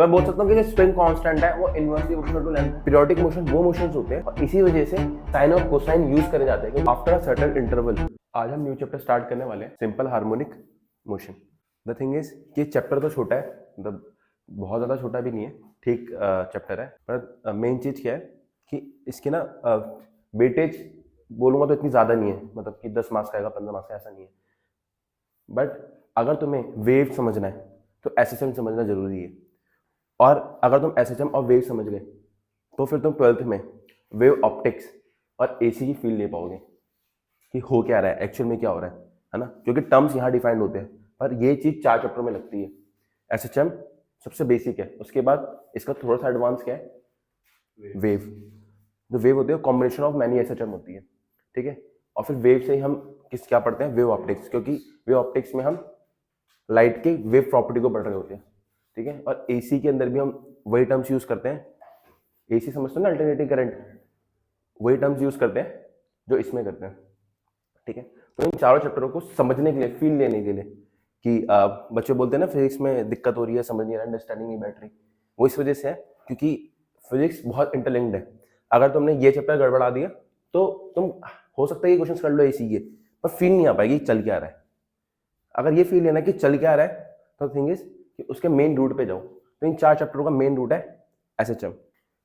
तो मैं बोल सकता हूँ कि जो स्प्रिंग कांस्टेंट है वो inversely proportional to length. Periodic motion वो मोशंस होते हैं और इसी वजह से साइन और कोसाइन यूज करे जाते हैं आफ्टर अ सर्टेन इंटरवल। आज हम न्यू चैप्टर स्टार्ट करने वाले हैं, simple harmonic motion. The thing is कि चैप्टर तो छोटा है, मतलब बहुत ज़्यादा छोटा भी नहीं है, ठीक चैप्टर है, पर मेन चीज़ क्या है कि इसकी ना वेटेज बोलूँगा तो इतनी ज़्यादा नहीं है, मतलब कि 10 मार्क्स का आएगा 15 मार्क्स का, ऐसा नहीं है। बट अगर तुम्हें वेव समझना है तो एसएसएम समझना जरूरी है, और अगर तुम एसएचएम और वेव समझ गए तो फिर तुम 12th में वेव ऑप्टिक्स और एसी की फील्ड ले पाओगे कि हो क्या रहा है, एक्चुअल में क्या हो रहा है ना, क्योंकि टर्म्स यहाँ डिफाइंड होते हैं, पर ये चीज 4 चैप्टर में लगती है। एसएचएम सबसे बेसिक है, उसके बाद इसका थोड़ा सा एडवांस क्या है, वेव। जो वेव होती है कॉम्बिनेशन ऑफ मैनी एसएचएम होती है, ठीक है। और फिर वेव से ही हम क्या पढ़ते हैं, वेव ऑप्टिक्स, क्योंकि वेव ऑप्टिक्स में हम लाइट के वेव प्रॉपर्टी को पढ़ रहे होते हैं, ठीक है। और एसी के अंदर भी हम वही टर्म्स यूज करते हैं, एसी समझते हो ना, अल्टरनेटिंग करंट, वही टर्म्स यूज करते हैं जो इसमें करते हैं, ठीक है। तो इन चारों चैप्टरों को समझने के लिए, फील लेने के लिए कि बच्चे बोलते हैं ना फिजिक्स में दिक्कत हो रही है, समझ नहीं आ रहा, अंडरस्टैंडिंग नहीं बैठ रही, वो इस वजह से है क्योंकि फिजिक्स बहुत इंटरलिंक्ड है। अगर तुमने ये चैप्टर गड़बड़ा दिया तो तुम हो सकता है ये क्वेश्चन कर लो एसी के, पर फील नहीं आ पाएगी चल क्या रहा है। अगर ये फील लेना कि चल क्या रहा है तो थिंग इज कि उसके मेन रूट पे जाओ। तो इन 4 चैप्टरों का मेन रूट है एसएचएम।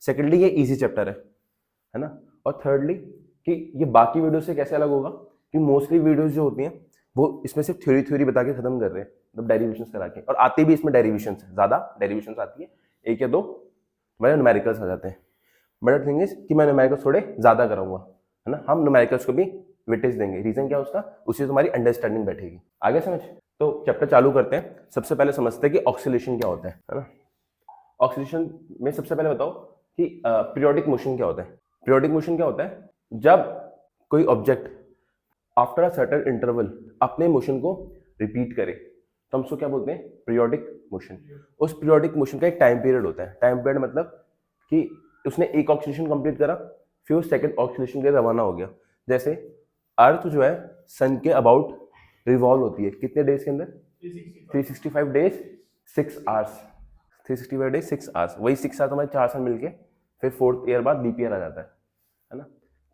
सेकेंडली ये इजी चैप्टर है ना। और थर्डली कि ये बाकी वीडियो से कैसे अलग होगा कि मोस्टली वीडियोस जो होती हैं वो इसमें सिर्फ थ्योरी बता के खत्म कर रहे हैं, मतलब डेरिवेशंस करा के, और आती भी इसमें डेरिवेशंस है, ज्यादा डेरिवेशंस आती है, 1 या 2 तुम्हारे न्यूमेरिकल्स आ जाते हैं। बट थिंग इज कि मैं न्यूमेरिकल्स थोड़े ज्यादा कराऊंगा, है ना। हम न्यूमेरिकल्स को भी वेटेज देंगे, रीजन क्या है उसका, उससे तुम्हारी अंडरस्टैंडिंग बैठेगी। आगे समझ। तो चैप्टर चालू करते हैं। सबसे पहले समझते हैं कि ऑक्सीलेशन क्या होता है ना। ऑक्सीलेशन में सबसे पहले बताओ कि पीरियोडिक मोशन क्या होता है। पीरियोडिक मोशन क्या होता है, जब कोई object after a certain interval अपने मोशन को रिपीट करे तो हम उसको क्या बोलते हैं, पीरियोडिक मोशन। उस पीरियोडिक मोशन का एक टाइम पीरियड होता है। टाइम पीरियड मतलब कि उसने एक ऑक्सीलेशन कंप्लीट करा, फिर उस सेकंड ऑक्सीलेशन के लिए रवाना हो गया। जैसे अर्थ जो है सन के अबाउट रिवॉल्व होती है कितने डेज के अंदर, 365 डेज 6 आवर्स। 365 डेज 6 आवर्स, वही 6 आवर्स हमारे 4 साल मिलके फिर 4th ईयर बाद लीप ईयर आ जाता है ना।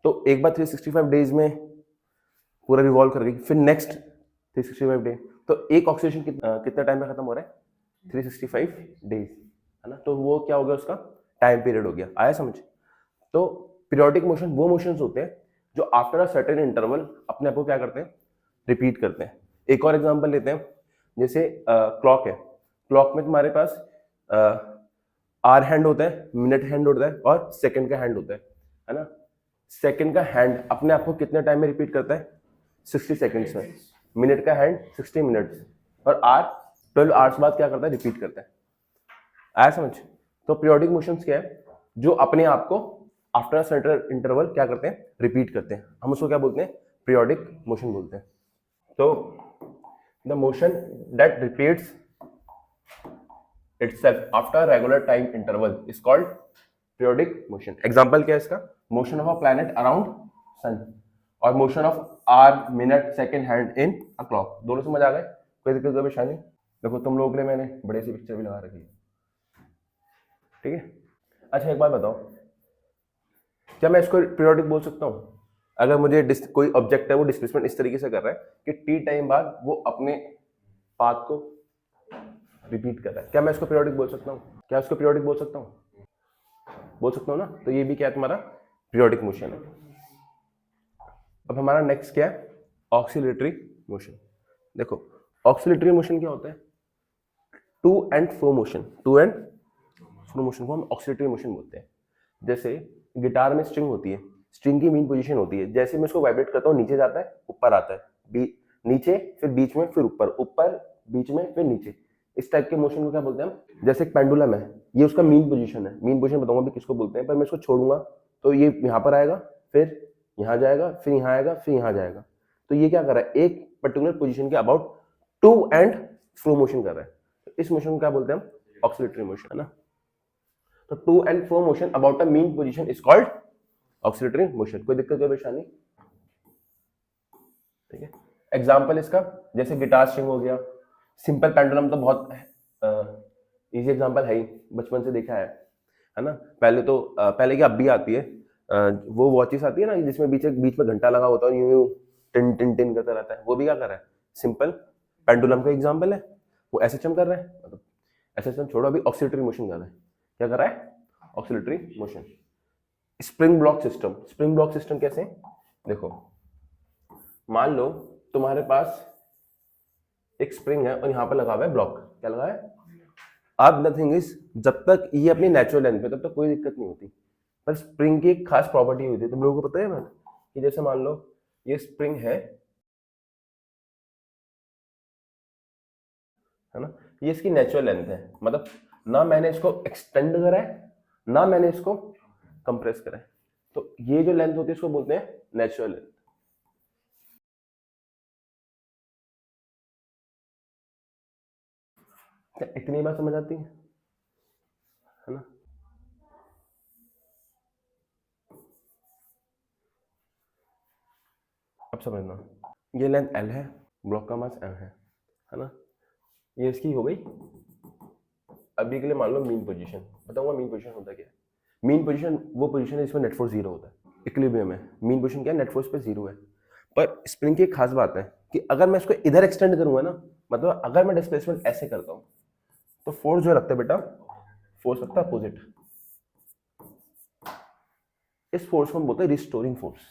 तो एक बार 365 डेज में पूरा रिवॉल्व कर गई, फिर नेक्स्ट 365 डे, तो एक ऑक्सीडेशन कितना टाइम में खत्म हो रहा है, 365 डेज, है ना। तो वो क्या हो गया, उसका टाइम पीरियड हो गया। आया समझ। तो पीरियोडिक मोशन वो मोशंस होते हैं जो आफ्टर अ सर्टेन इंटरवल अपने आप को क्या करते हैं, रिपीट करते हैं। एक और एग्जांपल लेते हैं, जैसे क्लॉक है। क्लॉक में तुम्हारे पास आर हैंड होता है, मिनट हैंड होता है और सेकंड का हैंड होता है ना। सेकंड का हैंड अपने आप को कितने टाइम में रिपीट करता है, 60 सेकंड्स में। मिनट का हैंड 60 मिनट्स, और आर 12 आवर्स बाद क्या करता है, रिपीट करता है। आया समझ। तो पीरियोडिक मोशंस क्या है, जो अपने आप को आफ्टर अ सर्टेन इंटरवल क्या करते हैं, रिपीट करते हैं, हम उसको क्या बोलते हैं, पीरियोडिक मोशन बोलते हैं। तो the motion that repeats itself after a regular time interval is called periodic motion. Example क्या है इसका, motion of a planet around sun और motion of hour minute second hand in a clock. दोनों समझ आ गए, कोई दिक्कत कोई परेशानी। देखो तुम लोगों के लिए मैंने बड़े सी पिक्चर भी लगा रखी है, ठीक है। अच्छा एक बात बताओ, क्या मैं इसको पीरियोडिक बोल सकता हूँ अगर मुझे कोई ऑब्जेक्ट है वो डिस्प्लेसमेंट इस तरीके से कर रहा है कि टी टाइम बाद वो अपने पाथ को रिपीट कर रहा है, क्या मैं इसको पीरियोडिक बोल सकता हूँ, क्या इसको पीरियोडिक बोल सकता हूँ, बोल सकता हूँ ना। तो ये भी क्या है, तुम्हारा पीरियोडिक मोशन है। अब हमारा नेक्स्ट क्या है, ऑक्सीलेटरी मोशन। देखो ऑक्सीलेटरी मोशन क्या होता है, to and fro motion. To and fro motion को हम ऑक्सीलेटरी मोशन बोलते हैं। जैसे गिटार में स्ट्रिंग होती है, स्ट्रिंग की मेन पोजीशन होती है, जैसे मैं इसको वाइब्रेट करता हूँ नीचे जाता है ऊपर आता है, नीचे फिर बीच में फिर ऊपर, ऊपर बीच में फिर नीचे, इस टाइप के मोशन को क्या बोलते हैं हम। जैसे एक पेंडुलम है, ये उसका मीन पोजीशन है, मीन पोजीशन बताऊंगा भी किसको बोलते हैं, पर मैं इसको छोड़ूंगा तो ये यहाँ पर आएगा, फिर यहाँ जाएगा, फिर यहाँ आएगा, फिर यहाँ जाएगा। तो ये क्या कर रहा है, एक पर्टिकुलर पोजीशन के about to and fro motion कर रहा है। तो इस मोशन को क्या बोलते हैं हम, ऑक्सीलेटरी मोशन, है ना। तो to and fro motion about a mean position is called oscillatory motion. कोई दिक्कत कोई परेशानी, ठीक है। एग्जांपल इसका जैसे गिटार स्ट्रिंग हो गया, सिंपल पेंडुलम तो बहुत इजी एग्जांपल है ही, बचपन से देखा है ना। पहले तो पहले की अब भी आती है, वो वॉचेस आती है ना जिसमें बीच बीच में घंटा लगा होता है और यूं यूं टिन टिन टिन करता रहता है, वो भी क्या कर रहा है, सिंपल पेंडुलम का एग्जांपल है। वो एसएचएम कर रहा है, मतलब एसएचएम छोड़ो, अभी ऑक्सीलटरी मोशन कर रहा है। क्या कर रहा है, oscillatory motion. Spring block system, spring block system कैसे, देखो मान लो तुम्हारे पास एक स्प्रिंग है और यहाँ पर लगा हुआ है ब्लॉक, क्या लगा है। अब नथिंग इज, जब तक ये अपनी नेचुरल लेंथ पे तब तक कोई दिक्कत नहीं होती, पर स्प्रिंग की एक खास प्रॉपर्टी होती है, तुम लोगों को पता है बात, कि जैसे मान लो ये स्प्रिंग है ना, ये इसकी नेचुरल लेंथ है, मतलब ना मैंने इसको एक्सटेंड करा है ना मैंने इसको कंप्रेस करा है, तो ये जो लेंथ होती है इसको बोलते हैं नेचुरल लेंथ। क्या इतनी बात समझ आती है ना। अब समझना, ये लेंथ L है, ब्लॉक का मास M है ना, ये इसकी हो गई। अभी के लिए मान लो मीन पोजीशन, बताऊंगा मीन पोजीशन होता क्या है। मीन पोजीशन वो पोजीशन है जिसमें नेट फोर्स जीरो होता है, इक्विलिब्रियम है। मीन पोजीशन क्या है, नेट फोर्स पे जीरो है। पर स्प्रिंग की एक खास बात है कि अगर मैं इसको इधर एक्सटेंड करूंगा ना, मतलब अगर मैं डिस्प्लेसमेंट ऐसे करता हूं, तो फोर्स जो लगता है बेटा, फोर्स लगता है अपोजिट। इस फोर्स को हम बोलते हैं रिस्टोरिंग फोर्स।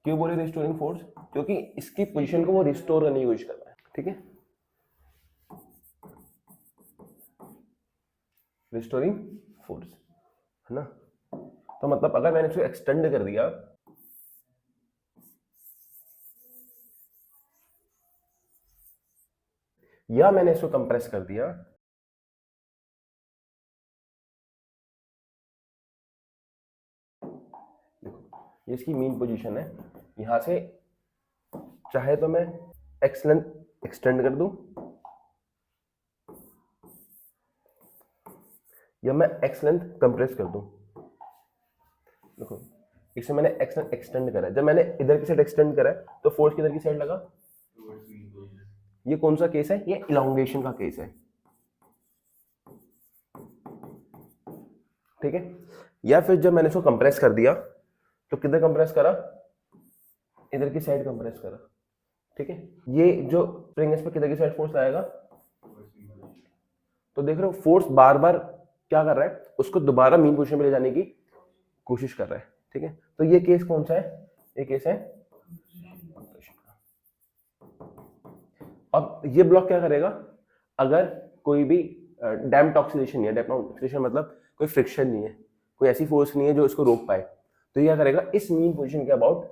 क्यों बोले रिस्टोरिंग फोर्स, क्योंकि इसकी पोजीशन को वो रिस्टोर करने की कोशिश कर रहा है, ठीक है, रिस्टोरिंग फोर्स है ना। तो मतलब अगर मैंने इसको एक्सटेंड कर दिया, या मैंने इसको कंप्रेस कर दिया, देखो ये इसकी मीन पोजीशन है, यहां से चाहे तो मैं एक्स लेंथ एक्सटेंड कर दूं या मैं एक्स लेंथ कंप्रेस कर दूं। देखो इसे मैंने एक्स लेंथ एक्सटेंड करा है, जब मैंने इधर की साइड एक्सटेंड करा है तो फोर्स किधर की साइड लगा, ये कौन सा केस है, ये इलांगेशन का केस है, ठीक है। या फिर जब मैंने इसको कंप्रेस कर दिया तो किधर कंप्रेस करा, इधर की साइड कंप्रेस करा, ठीक है। ये जो स्प्रिंग है इस पर किधर की साइड फोर्स आएगा, तो देख रहे हो फोर्स बार बार क्या कर रहा है, उसको दोबारा मीन पोजीशन में ले जाने की कोशिश कर रहा है, ठीक है। तो ये केस कौन सा है, ये केस है। अब ये ब्लॉक क्या करेगा, अगर कोई भी डैम्प्ड ऑक्सीडेशन नहीं है, डैम्प्ड ऑक्सीडेशन मतलब कोई फ्रिक्शन नहीं है, कोई ऐसी फोर्स नहीं है जो इसको रोक पाए, तो ये क्या करेगा, इस मीन पोजीशन के about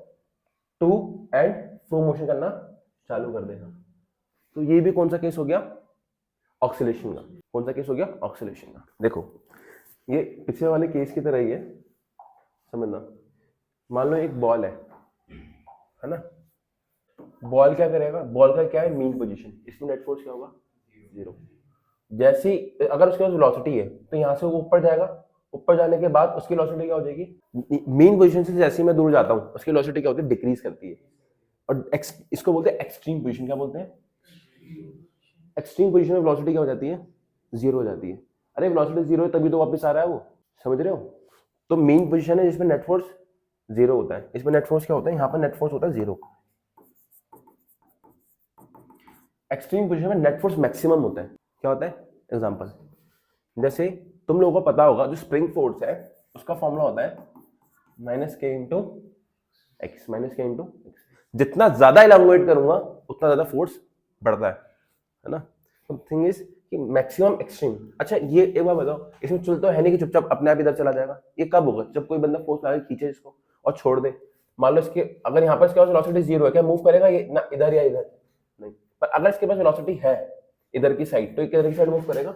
to and fro motion करना चालू कर देगा। तो ये भी कौन सा केस हो गया, ऑक्सीलेशन का। कौन सा केस हो गया, ऑक्सीलेशन का। देखो ये पिछले वाले केस की तरह ही है, समझना। मान लो एक बॉल है ना, बॉल क्या करेगा, बॉल का क्या है मीन पोजीशन, इसमें नेट फोर्स क्या होगा, जीरो। जैसी अगर उसके पास वेलोसिटी है तो यहाँ से वो ऊपर जाएगा, ऊपर जाने के बाद उसकी वेलोसिटी क्या हो जाएगी, मीन पोजीशन से जैसे मैं दूर जाता हूँ उसकी वेलोसिटी क्या होती है, डिक्रीज करती है। और इसको बोलते हैं एक्सट्रीम पोजीशन, क्या बोलते हैं, एक्सट्रीम पोजीशन में वेलोसिटी क्या हो जाती है, जीरो हो जाती है। अरे वेलोसिटी जीरो है तभी तो वापस आ रहा है वो, समझ रहे हो। तो मेन पोजीशन है जिसमें नेट फोर्स जीरो होता है, इसमें नेट फोर्स क्या होता है, यहाँ पर नेट फोर्स होता है जीरो। एक्सट्रीम पोजीशन में नेट फोर्स मैक्सिमम होता है, क्या होता है, एग्जांपल जैसे तुम लोगों को पता होगा जो स्प्रिंग फोर्स है उसका फॉर्मूला होता है माइनस के इंटू एक्स, माइनस के इंटू एक्स। जितना ज्यादा इलांगुएट करूंगा उतना ज्यादा फोर्स बढ़ता है ना। तो थिंग इज कि मैक्सिमम एक्सट्रीम। अच्छा ये एक बार बताओ, इसमें चल तो है नहीं कि चुपचाप अपने आप इधर चला जाएगा, ये कब होगा, जब कोई बंदा फोर्स लगा खींचे इसको और छोड़ दे। मान लो इसके अगर यहाँ पर इसके पास वेलोसिटी जीरो है, क्या मूव करेगा ये ना इधर या इधर, नहीं। पर अगर इसके पास वेलोसिटी है इधर की साइड तो किधर की साइड मूव करेगा,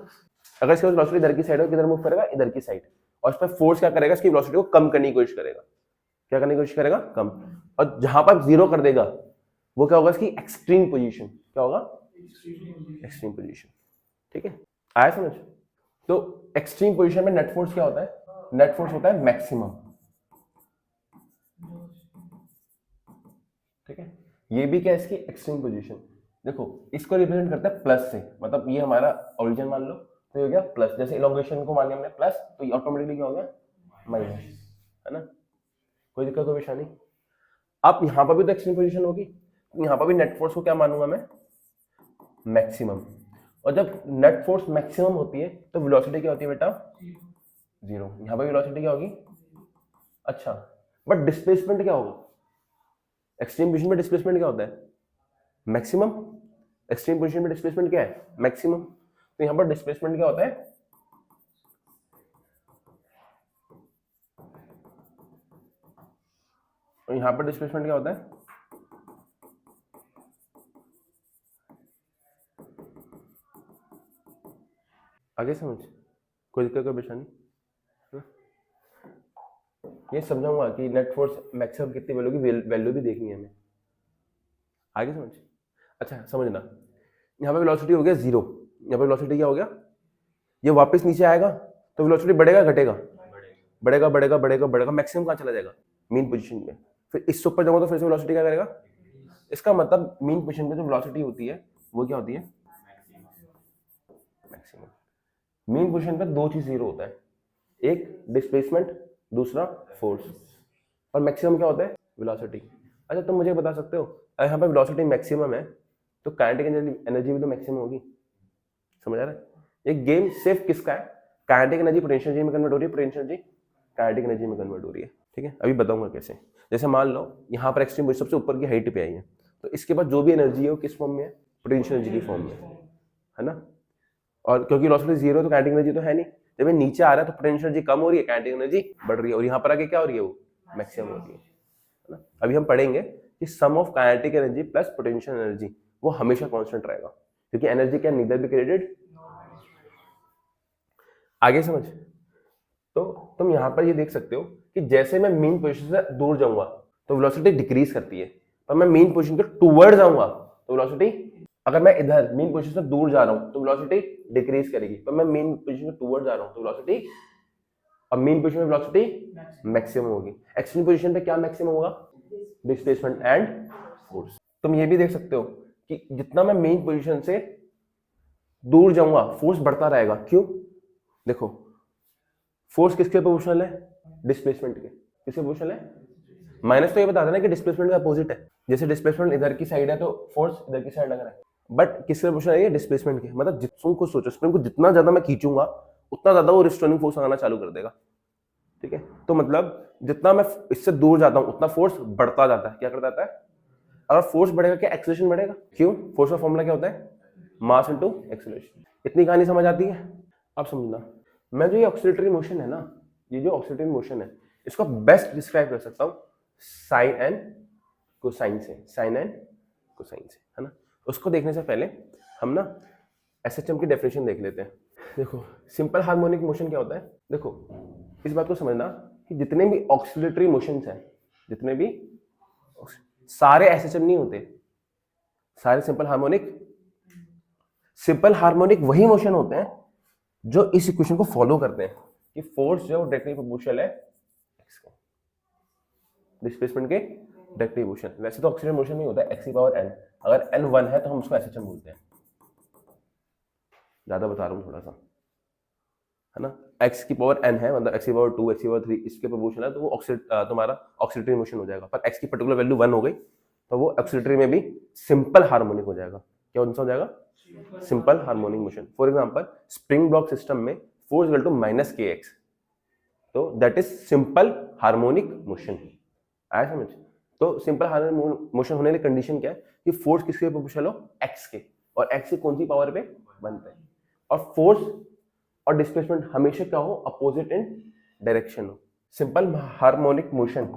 अगर इसके पास वेलोसिटी इधर की साइड है किधर मूव करेगा, इधर की साइड। और इस पर फोर्स क्या करेगा, इसकी वेलोसिटी को कम करने की कोशिश करेगा, क्या करने की कोशिश करेगा, कम। और जहां पर जीरो कर देगा वो क्या होगा, इसकी एक्सट्रीम पोजीशन, क्या होगा, एक्सट्रीम पोजीशन, ठीक है। आया समझ। तो एक्सट्रीम पोजीशन में नेट फोर्स क्या होता है, नेट फोर्स होता है मैक्सिमम, ठीक है। ये भी क्या है, इसकी एक्सट्रीम पोजीशन। देखो इसको रिप्रेजेंट करता है प्लस से, मतलब ये हमारा ओरिजिन मान लो तो ये हो गया प्लस, जैसे इलोंगेशन को मान लिया हमने प्लस, तो ये ऑटोमेटिकली क्या हो गया माइनस, है ना। कोई दिक्कत, कोई परेशानी। अब यहाँ पर भी तो एक्सट्रीम पोजीशन होगी, यहाँ पर भी नेट फोर्स को क्या मानूंगा मैं, मैक्सिमम। और जब नेट फोर्स मैक्सिमम होती है तो वेलोसिटी क्या होती है बेटा, जीरो। यहाँ पर वेलोसिटी क्या होगी, अच्छा, बट डिस्प्लेसमेंट क्या होगा, एक्सट्रीम पोजीशन में डिस्प्लेसमेंट क्या होता है, मैक्सिमम। एक्सट्रीम पोजीशन में डिस्प्लेसमेंट क्या है, मैक्सिमम। तो यहाँ पर डिस्प्लेसमेंट क्या होता है, और यहाँ पर डिस्प्लेसमेंट क्या होता है, आगे समझ, कोई दिक्कत, कोई परेशानी। ये समझाऊंगा कि नेट फोर्स मैक्सिमम कितनी वैल्यू की वैल्यू भी देखनी है हमें, आगे समझ। अच्छा समझना, यहाँ पे वेलोसिटी हो गया जीरो, यहाँ पे वेलोसिटी क्या हो गया, ये वापस नीचे आएगा तो वेलोसिटी बढ़ेगा घटेगा, बढ़ेगा बढ़ेगा बढ़ेगा बढ़ेगा, मैक्सिमम कहाँ चला जाएगा, मीन पोजीशन में। फिर इससे ऊपर जाऊंगा तो फिर से वेलोसिटी क्या करेगा, इसका मतलब मीन पोजीशन में जो वेलोसिटी होती है वो क्या होती है, मैक्सिमम। मीन पोजीशन पे दो चीज जीरो होता है, एक डिस्प्लेसमेंट, दूसरा फोर्स, और मैक्सिमम क्या होता है, वेलोसिटी। अच्छा तुम मुझे बता सकते हो, अगर यहाँ पर वेलोसिटी मैक्सिमम है तो काइनेटिक एनर्जी भी तो मैक्सिमम होगी, समझ आ रहा है। ये गेम सिर्फ किसका है, काइनेटिक एनर्जी पोटेंशियल एनर्जी में कन्वर्ट हो रही है, पोटेंशियल एनर्जी काइनेटिक एनर्जी में कन्वर्ट हो रही है, ठीक है। अभी बताऊंगा कैसे। जैसे मान लो यहाँ पर एक्सट्रीम सबसे ऊपर की हाइट पे आई है, तो इसके बाद जो भी एनर्जी है वो किस फॉर्म में है, पोटेंशियल एनर्जी की फॉर्म में, है ना। और क्योंकि वेलोसिटी जीरो तो काइनेटिक एनर्जी तो है नहीं, जब ये नीचे आ रहा है तो पोटेंशियल एनर्जी कम हो रही है, काइनेटिक एनर्जी बढ़ रही है, और यहाँ पर आके क्या हो रही है, वो मैक्सिमम हो रही है ना। अभी हम पढ़ेंगे कि sum of kinetic energy plus potential energy वो हमेशा कांस्टेंट रहेगा, क्योंकि एनर्जी क्या नीदर बी क्रिएटेड, आगे समझ। तो तुम यहां पर ये देख सकते हो कि जैसे मैं मेन पोजीशन से दूर जाऊंगा तो वेलोसिटी डिक्रीज करती है, पर मैं मेन पोजीशन के टुवर्ड जाऊंगा तो वेलोसिटी, अगर मैं इधर मेन पोजीशन से दूर जा रहा हूं तो वेलोसिटी डिक्रीज करेगी, पर मैं मेन पोजीशन के टुवर्ड जा रहा हूं तो वेलोसिटी, अब मेन पोजीशन में वेलोसिटी मैक्सिमम होगी। एक्सट्रीम पोजीशन पे क्या मैक्सिमम होगा, डिस्प्लेसमेंट एंड फोर्स। तुम ये भी देख सकते हो कि जितना मैं मेन पोजीशन से दूर जाऊंगा फोर्स बढ़ता रहेगा, क्यों, देखो फोर्स किसके प्रोपोर्शनल है, डिस्प्लेसमेंट के, किसके प्रोपोर्शनल है, माइनस तो ये बता देना कि डिस्प्लेसमेंट का अपोजिट है, जैसे डिस्प्लेसमेंट इधर की साइड है तो फोर्स इधर की साइड लग रहा है, बट किसके प्रोपोर्शनल है, डिस्प्लेसमेंट के। मतलब तुम खुद सोचो, स्प्रिंग को जितना ज्यादा मैं खींचूंगा उतना ज्यादा वो रिस्टोरिंग फोर्स आना चालू कर देगा, ठीक है। तो मतलब जितना मैं इससे दूर जाता हूं उतना फोर्स बढ़ता जाता है, क्या करता जाता है, अगर फोर्स बढ़ेगा क्या एक्सेलरेशन बढ़ेगा, क्यों, फोर्स का फॉर्मूला क्या होता है, मास इनटू एक्सेलरेशन। इतनी कहानी समझ आती है। अब समझना, मैं जो ये ऑक्सीलरेटरी मोशन है ना, ये जो ऑक्सीलरेटरी मोशन है इसको बेस्ट डिस्क्राइब कर सकता हूं साइन एंड कोसाइन से, साइन एंड कोसाइन से, है ना। उसको देखने से पहले हम ना एसएचएम की डेफिनेशन देख लेते हैं। देखो सिंपल हार्मोनिक मोशन क्या होता है, देखो इस बात को समझना कि जितने भी ऑक्सीलरेटरी मोशंस हैं, जितने भी, सारे एसएचएम नहीं होते, सारे सिंपल हार्मोनिक वही मोशन होते हैं जो इस इक्वेशन को फॉलो करते हैं कि फोर्स जो डायरेक्टली प्रोपोर्शनल है एक्स को, डिस्प्लेसमेंट के डायरेक्टली प्रोपोर्शनल। वैसे तो ऑक्सीलरेटरी मोशन नहीं होता है एक्स की पावर n, अगर n 1 है तो हम उसको एसएचएम बोलते हैं, ज्यादा बता रहा हूँ थोड़ा सा, है ना। x की पावर n है, मतलब x की पावर 2, x की पावर 3 इसके प्रोपोर्शनल है, तो वो तुम्हारा ऑक्सीलरेटरी मोशन हो जाएगा। पर x की पर्टिकुलर वैल्यू 1 हो गई तो वो ऑक्सीलरेटरी में भी सिंपल हार्मोनिक हो जाएगा, क्या हो जाएगा, simple harmonic motion. For example spring block system में फोर्स इक्वल टू -kx, तो that is simple harmonic motion, आया समझ। तो सिंपल हार्मोनिक मोशन होने की कंडीशन क्या है कि फोर्स किसके प्रोपोर्शनल हो, x के, और x की कौन सी पावर पे, 1 पे, और फोर्स और डिस्प्लेसमेंट हमेशा क्या हो, अपोजिट इन डायरेक्शन हो। Simple harmonic motion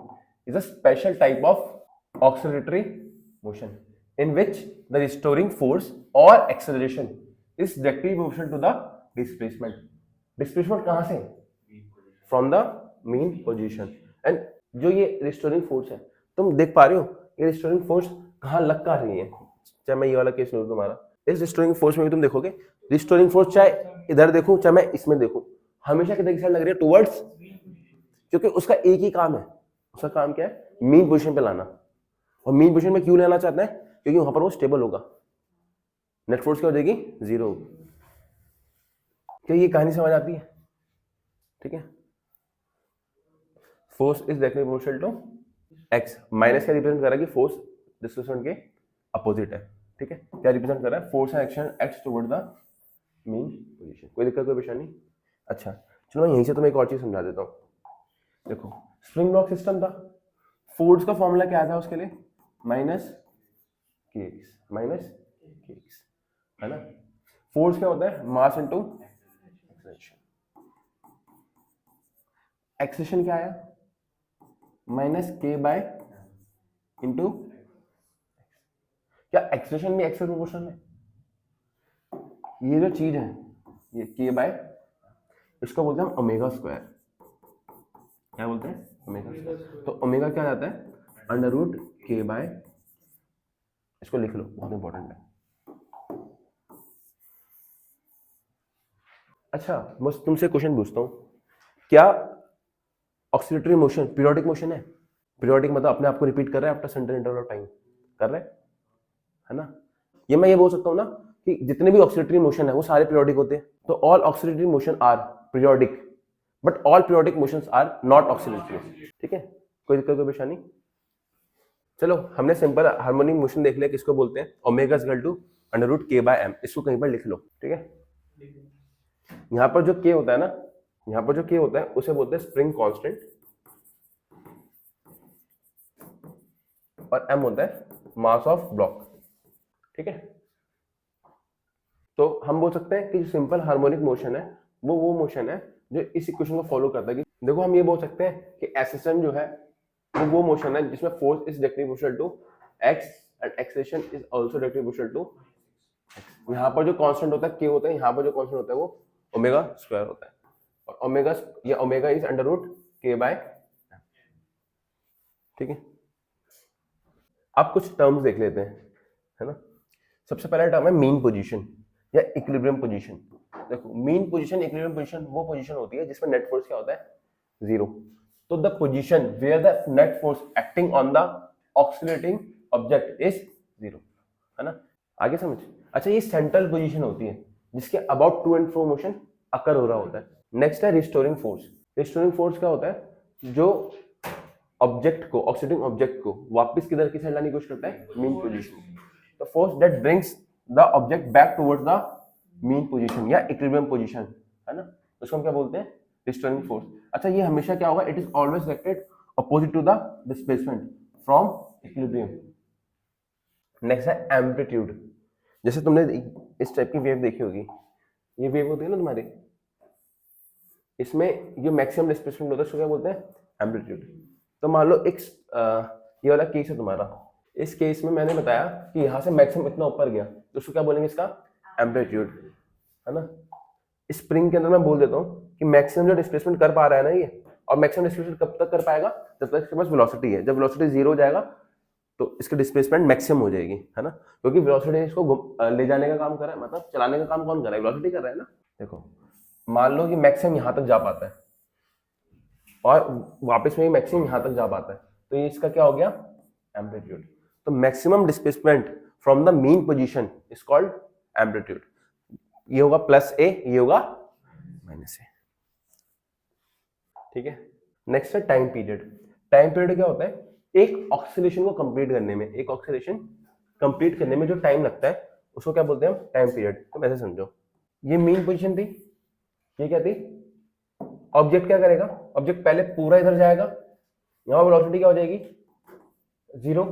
is a special type of oscillatory motion in which the restoring force or acceleration is directly proportional to the displacement. Displacement कहाँ से, from the mean position. and जो ये restoring force है तुम देख पा रहे हो, ये restoring force कहाँ लग कर रही है, चाहे मैं ये वाला केस लूँ तुम्हारा, इस restoring force में भी तुम देखोगे restoring force चाहे इधर देखो चाहे मैं इसमें देखूं, हमेशा किधर की साइड लग रही है, टुवर्ड्स, क्योंकि उसका एक ही काम है, उसका काम क्या है, मीन पोजीशन पे लाना। और मीन पोजीशन में क्यों लेना चाहता है, क्योंकि वहां पर वो स्टेबल होगा, नेट फोर्स क्या हो जाएगी, जीरो होगी। क्या ये कहानी समझ आती है? ठीक है, force is directly proportional to x, minus क्या रिप्रेजेंट कर रहा है कि फोर्स डिस्प्लेसमेंट के अपोजिट है। ठीक है, क्या रिप्रेजेंट कर रहा है? Force and action acts toward the mean position. कोई दिक्कत, कोई परेशानी? अच्छा चलो मैं यहीं से तुम्हें एक और चीज समझा देता हूँ। देखो स्प्रिंग ब्लॉक सिस्टम था, फोर्स का फॉर्मूला क्या था उसके लिए? माइनस के एक्स, माइनस के एक्स, है ना। फोर्स क्या होता है? Mass into acceleration. एक्सेलरेशन क्या आया? माइनस के बाय इंटू, क्या एक्सेलरेशन भी एक्स के प्रोपोर्शनल है? ये जो चीज है ये के बाय, इसको बोलते हैं हम ओमेगा स्क्वायर। क्या बोलते हैं? Omega square. तो ओमेगा क्या आता है? अंडर रूट के बाय, इसको लिख लो, बहुत इंपॉर्टेंट है। अच्छा बस तुमसे क्वेश्चन पूछता हूँ, क्या ऑक्सीलेटरी मोशन पीरियोडिक मोशन है? पीरियोडिक मतलब अपने आप को रिपीट कर रहा है after certain interval of time, कर रहे है ना। ये मैं बोल सकता हूँ ना कि जितने भी ऑक्सीलेटरी मोशन है वो सारे पीरियोडिक होते हैं। तो all oscillatory motion are periodic, but all periodic motions are not oscillatory. ठीक है, कोई दिक्कत, कोई परेशानी? चलो हमने सिंपल हार्मोनिक मोशन देख लिया, किसको बोलते हैं? Omega is equal to under root k by m. इसको कहीं पर लिख लो। ठीक है, यहाँ पर जो के होता है ना, यहाँ पर जो के होता है उसे बोलते हैं स्प्रिंग कांस्टेंट, और एम होता है मास ऑफ ब्लॉक। ठीक है, तो हम बोल सकते हैं कि जो सिंपल हार्मोनिक मोशन है वो मोशन है जो इस इक्वेशन को फॉलो करता है। कि देखो हम ये बोल सकते हैं कि एक्सेलरेशन जो है वो मोशन है जिसमें force is directly proportional to x and acceleration is also directly proportional to x. यहाँ पर जो कांस्टेंट होता है के होता है, यहाँ पर जो कांस्टेंट होता है वो ओमेगा स्क्वायर होता है, और ओमेगा, ये omega is under root k bye. ठीक है, अब कुछ टर्म्स देख लेते हैं, है ना। सबसे पहला टर्म है मीन पोजीशन या इक्विलिब्रियम पोजीशन। देखो मीन पोजीशन, इक्विलिब्रियम पोजीशन वो पोजीशन होती है जिसमें नेट फोर्स क्या होता है? जीरो। तो the position where the net force acting on the oscillating object is zero, है ना। आगे समझ? अच्छा ये सेंट्रल पोजीशन होती है जिसके about to and fro motion occur हो रहा होता है। नेक्स्ट है रिस्टोरिंग फोर्स। रिस्टोरिंग फोर्स क्या होता है? जो ऑब्जेक्ट को, ऑक्सीडेटिंग ऑब्जेक्ट को वापस किधर की साइड लाने की कोशिश करता है? Mean position. The force that brings the object back towards the mean position या इक्विलिब्रियम पोजीशन, है ना। उसको हम क्या बोलते हैं? Restoring force. अच्छा ये हमेशा क्या होगा? It is always directed opposite to the displacement from equilibrium. Next है एम्पलीट्यूड। जैसे तुमने इस टाइप की वेव देखी होगी, ये वेव होती है ना तुम्हारी, इसमें जो मैक्सिमम डिस्प्लेसमेंट होता है उसको क्या बोलते हैं? एम्पलीट्यूड। तो मान लो एक ये वाला केस है तुम्हारा, इस केस में मैंने बताया कि यहाँ से मैक्सिमम इतना ऊपर गया, तो उसको क्या बोलेंगे? इसका एम्पलीट्यूड, है ना। स्प्रिंग के अंदर मैं बोल देता हूँ कि मैक्सिमम जो डिस्प्लेसमेंट कर पा रहा है ना ये, और मैक्सिमम डिस्प्लेसमेंट कब तक कर पाएगा? जब तक इसके पास वेलोसिटी है। जब वेलोसिटी जीरो हो जाएगा तो इसकी डिस्प्लेसमेंट मैक्सिमम हो जाएगी, है ना। क्योंकि वेलोसिटी इसको ले जाने का काम कर रहा है, मतलब चलाने का काम कौन कर रहा है? वेलोसिटी कर रहा है ना। देखो मान लो कि मैक्सिमम यहाँ तक जा पाता है और वापस में मैक्सिमम यहाँ तक जा पाता है, तो ये इसका क्या हो गया? एम्पलीट्यूड। तो maximum displacement from the mean position is called amplitude. ये होगा प्लस ए, ये होगा माइनस ए। ठीक है, नेक्स्ट है टाइम पीरियड। टाइम पीरियड क्या होता है? एक ऑक्सीलेशन को कंप्लीट करने में, एक ऑक्सीलेशन कंप्लीट करने में जो टाइम लगता है उसको क्या बोलते हैं हम? Time period. तो ऐसे समझो, ये मीन पोजीशन थी, ये क्या थी? ऑब्जेक्ट क्या करेगा? ऑब्जेक्ट पहले पूरा इधर जाएगा, यहां वेलोसिटी क्या हो जाएगी? जीरो।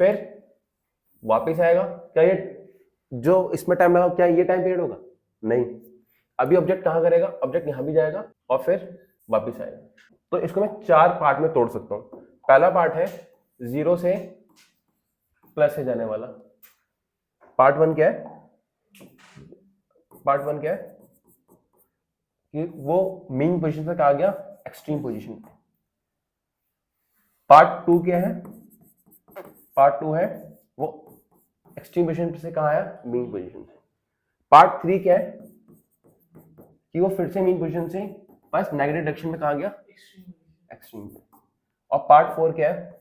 फिर वापस आएगा, क्या ये जो इसमें टाइम लगा क्या ये टाइम पीरियड होगा? नहीं। अभी ऑब्जेक्ट कहां करेगा? ऑब्जेक्ट यहां भी जाएगा और फिर वापस आएगा। तो इसको मैं चार पार्ट में तोड़ सकता हूं। पहला पार्ट है जीरो से प्लस से जाने वाला। पार्ट वन क्या है? पार्ट वन क्या है कि वो मीन पोजीशन से कहा गया एक्सट्रीम पोजीशन। पार्ट टू क्या है? पार्ट टू है वो एक्सट्रीम पोजीशन से कहा आया? मीन पोजीशन से। पार्ट थ्री क्या है कि वो फिर से मीन पोजीशन से बस नेगेटिव डायरेक्शन में कहा गया? एक्सट्रीम पे। और पार्ट फोर क्या है?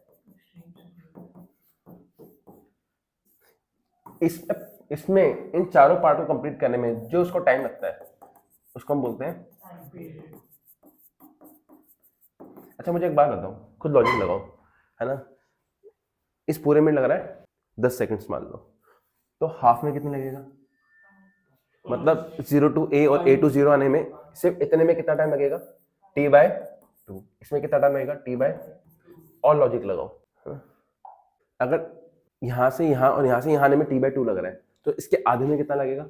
इसमें इन चारों पार्ट को कंप्लीट करने में जो उसको टाइम लगता है उसको हम बोलते हैं। अच्छा मुझे एक बात बताओ, खुद लॉजिक लगाओ, है ना, इस पूरे में लग रहा है 10 सेकंड्स मान लो, तो हाफ में कितने लगेगा? मतलब 0 to A और A to 0 आने में सिर्फ इतने में कितना टाइम लगेगा? T/2। इसमें कितना टाइम लगेगा? T/, और लॉजिक लगाओ, है ना? अगर यहां से यहां और यहां से यहां आने में T/2 लग रहा है, तो इसके आधे में कितना लगेगा?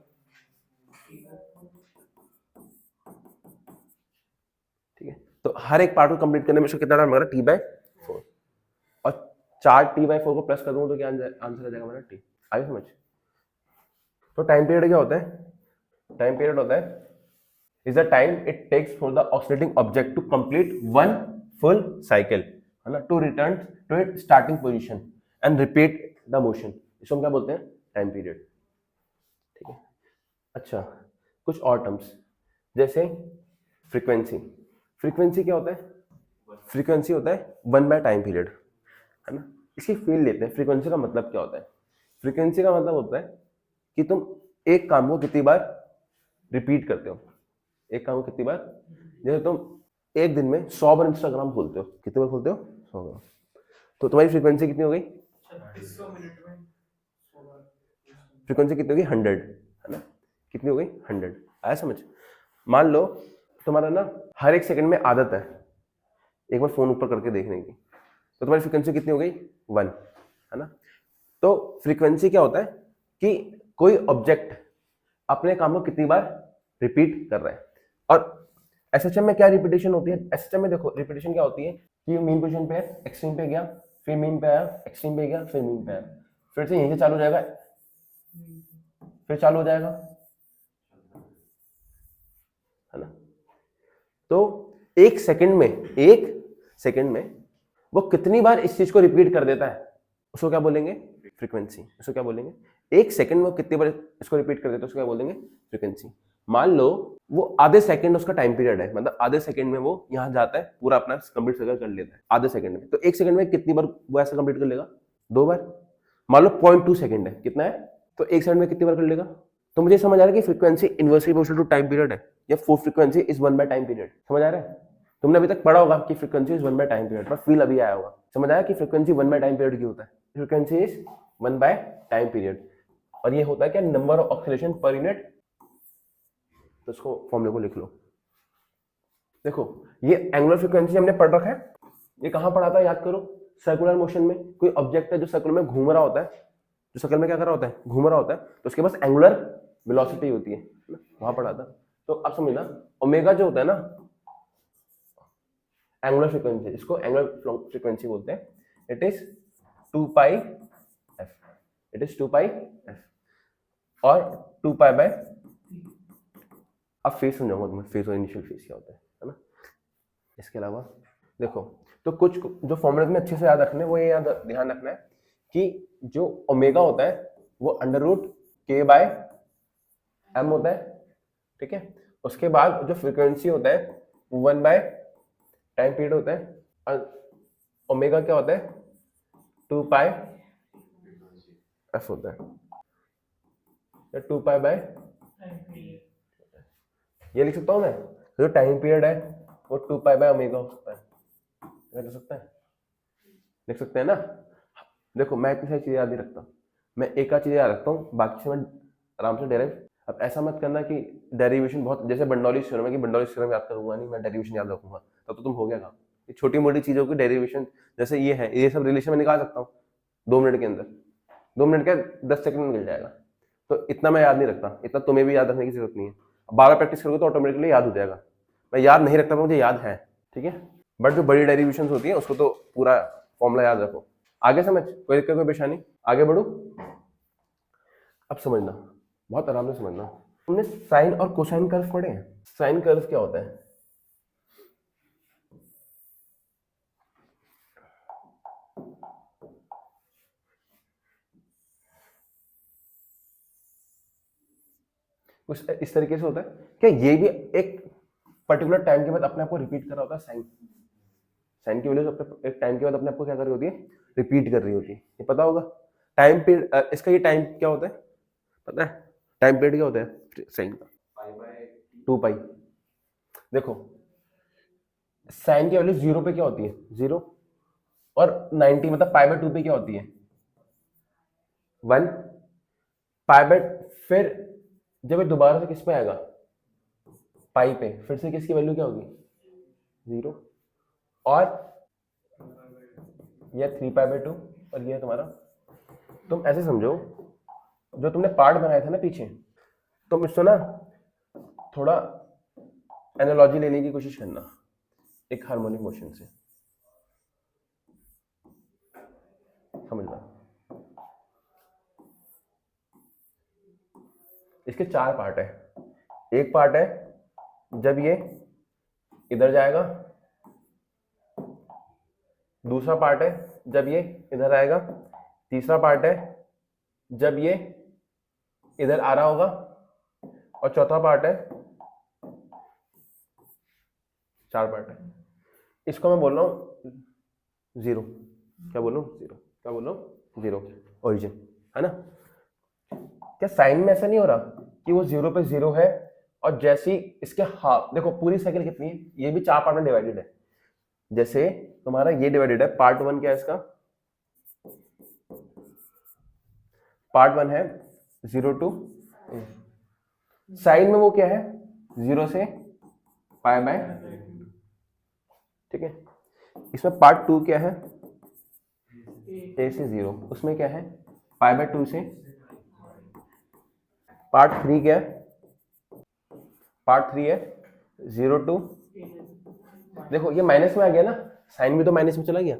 ठीक है, तो हर एक पार्ट को कंप्लीट करने में इसको कितना टाइम लग रहा है? T/4। और 4 T/4 को प्लस कर दूंगा तो क्या आंसर आ जाएगा मेरा? T। आगे समझ? तो टाइम पीरियड क्या होता है? टाइम पीरियड होता है is the time it takes for the oscillating object to complete one full cycle, है ना, to return to its starting position and repeat the motion। इसको हम क्या बोलते हैं? Time period. ठीक है, अच्छा कुछ और टर्म्स जैसे फ्रीक्वेंसी। फ्रीक्वेंसी क्या होता है? फ्रीक्वेंसी होता है 1 बाय टाइम पीरियड, है ना। इसकी फील लेते हैं, फ्रीक्वेंसी का मतलब क्या होता है? फ्रीक्वेंसी का मतलब होता है कि तुम एक काम को कितनी बार रिपीट करते हो। एक काम को कितनी बार, जैसे तुम एक दिन में 100 बार इंस्टाग्राम खोलते हो, कितनी बार खोलते हो? 100 बार। तो तुम्हारी फ्रीक्वेंसी कितनी हो गई? फ्रीक्वेंसी कितनी होगी? 100, है ना। कितनी हो गई? 100। आया समझ? मान लो तुम्हारा ना हर एक सेकंड में आदत है एक बार फोन ऊपर करके देखने की, तो तुम्हारी फ्रीक्वेंसी कितनी हो गई? 1, है ना। तो फ्रीक्वेंसी क्या होता है कि कोई ऑब्जेक्ट अपने काम को कितनी बार रिपीट कर रहा है। और एसएचएम में क्या रिपीटेशन होती है? एसएचएम में देखो रिपीटेशन क्या होती है कि मीन पोजीशन पे है, एक्सट्रीम पे गया, फिर मीन पे आया, एक्सट्रीम पे गया, फिर मीन पे आया, फिर से यहीं से चालू हो जाएगा, फिर चालू हो जाएगा, है ना। तो एक सेकंड में वो कितनी बार इस चीज को रिपीट कर देता है, उसको क्या बोलेंगे? फ्रीक्वेंसी। उसको क्या बोलेंगे? एक सेकंड में वो कितनी बार इसको रिपीट कर देता है, उसको क्या बोलेंगे? फ्रीक्वेंसी। मान लो वो आधे सेकंड उसका टाइम पीरियड है, मतलब आधे सेकंड में वो यहां जाता है, पूरा अपना कंप्लीट सर्कल कर लेता है आधे सेकंड में। तो एक सेकंड में कितनी बार वो ऐसा कंप्लीट कर लेगा? 2 बार। मान लो 0.2 सेकंड है, कितना है? तो एक सेकंड में कितनी बार कर लेगा? तो मुझे समझ आ रहा है कि frequency inversely proportional to time period है, या for frequency is 1 by time period. समझ आ रहा है? तुमने अभी तक पढ़ा होगा कि frequency is 1 by time period, पर फील अभी आया होगा। समझ आया कि फ्रीक्वेंसी 1 बाय टाइम पीरियड की होता है? Frequency is 1 by time period, और ये होता है क्या? Number of oscillation per unit. तो इसको फॉर्मूले को लिख लो। देखो ये एंगुलर फ्रीक्वेंसी हमने पढ़ रखा है, ये कहां पढ़ा था याद करो? सर्कुलर मोशन में कोई ऑब्जेक्ट है जो सर्कल में घूम रहा होता है, जो सर्कल में क्या कर रहा होता है? घूम रहा होता है, तो उसके पास एंगुलर वेलोसिटी होती है, वहां पढ़ा था। तो अब समझना, ओमेगा जो होता है ना, एंगुलर फ्रीक्वेंसी, इसको एंगुलर फ्रीक्वेंसी बोलते हैं। It is 2 pi F, it is 2 pi F, और 2 पाई बाय, अब फेस समझाऊंगा तुम्हें, फेस और इनिशियल फेस क्या होता है ना। इसके अलावा देखो, तो कुछ जो फॉर्मूले में अच्छे से याद रखने, वो ये याद ध्यान रखना है कि जो ओमेगा होता है वो under root k by M होता है, ठीक है। उसके बाद जो फ्रीक्वेंसी होता है 1 बाय टाइम पीरियड होता है, और ओमेगा क्या होता है? 2 पाई एफ होता है, या 2 पाई बाय, ये लिख सकता हूं मैं, जो टाइम पीरियड है वो 2 पाई बाय ओमेगा हो सकता है, लिख सकता है, लिख सकते हैं ना। देखो मैं इतनी सारी चीजें याद नहीं रखता, मैं एक आध चीजें याद रखता हूँ, बाकी से मैं आराम से डेराइव। अब ऐसा मत करना कि डेरिवेशन बहुत, जैसे बर्नौलीज थ्योरम है कि बर्नौलीज थ्योरम याद करूंगा नहीं, मैं डेरिवेशन याद रखूंगा, तब तो तुम हो गया काम। ये छोटी मोटी चीजों की डेरिवेशन, जैसे ये है, ये सब रिलेशन में निकाल सकता हूँ 2 मिनट के अंदर, 2 मिनट के 10 सेकंड में मिल जाएगा। तो इतना मैं याद नहीं रखता, इतना तुम्हें भी याद रखने की जरूरत नहीं है। बार बार प्रैक्टिस करोगे तो ऑटोमेटिकली याद हो जाएगा। मैं याद नहीं रखता, मुझे याद है, ठीक है। बट जो बड़ी डेरिवेशन होती है उसको तो पूरा फॉर्मूला याद रखो। आगे समझ, कोई दिक्कत कोई परेशानी? आगे बढ़ू? अब समझना, बहुत आराम से समझना। हमने साइन और कोसाइन कर्व पढ़े हैं। साइन कर्व क्या होता है? कुछ इस तरीके से होता है क्या? ये भी एक पर्टिकुलर टाइम के बाद अपने आप को रिपीट कर रहा होता है। साइन, साइन की वैल्यू अपने एक टाइम के बाद अपने आप को क्या कर रही होती है? रिपीट कर रही होती है। ये पता होगा टाइम पीरियड, इसका ये टाइम क्या होता है पता है? टाइम पीरियड क्या होता है साइन का? 2 पाई। देखो साइन की वैल्यू 0 पे क्या होती है, 0, और 90 मतलब पाई बाय 2 पे क्या होती है, 1, पाई बाय, फिर जब ये दोबारा से किस पे आएगा, पाई पे, फिर से किसकी वैल्यू क्या होगी, 0, और यह 3 पाई बाय 2, और ये है तुम्हारा। तुम ऐसे समझो, जो तुमने पार्ट बनाया था ना पीछे, तुम इसको ना थोड़ा एनालॉजी लेने की कोशिश करना एक हार्मोनिक मोशन से, समझना। इसके 4 पार्ट है। एक पार्ट है जब ये इधर जाएगा, दूसरा पार्ट है जब ये इधर आएगा, तीसरा पार्ट है जब ये इधर आ रहा होगा, और चौथा पार्ट है, 4 पार्ट है। इसको मैं बोल रहा हूं 0, क्या बोल रहा हूं, 0, क्या बोल रहा हूं, 0 ओरिजिन, है ना। क्या साइन में ऐसा नहीं हो रहा कि वो 0 पे 0 है, और जैसे ही इसके हाफ, देखो पूरी साइकिल कितनी है, ये भी 4 पार्ट में डिवाइडेड है। जैसे तुम्हारा ये डिवाइडेड है, पार्ट 1 क्या है इसका, पार्ट 1 है 0 to a, साइन में वो क्या है, 0 से पाई बाय, ठीक है। इसमें पार्ट 2 क्या है, a से 0, उसमें क्या है, पाई बाय 2 से। पार्ट 3 क्या है, पार्ट 3 है 0 to, देखो ये माइनस में आ गया ना, साइन भी तो माइनस में चला गया,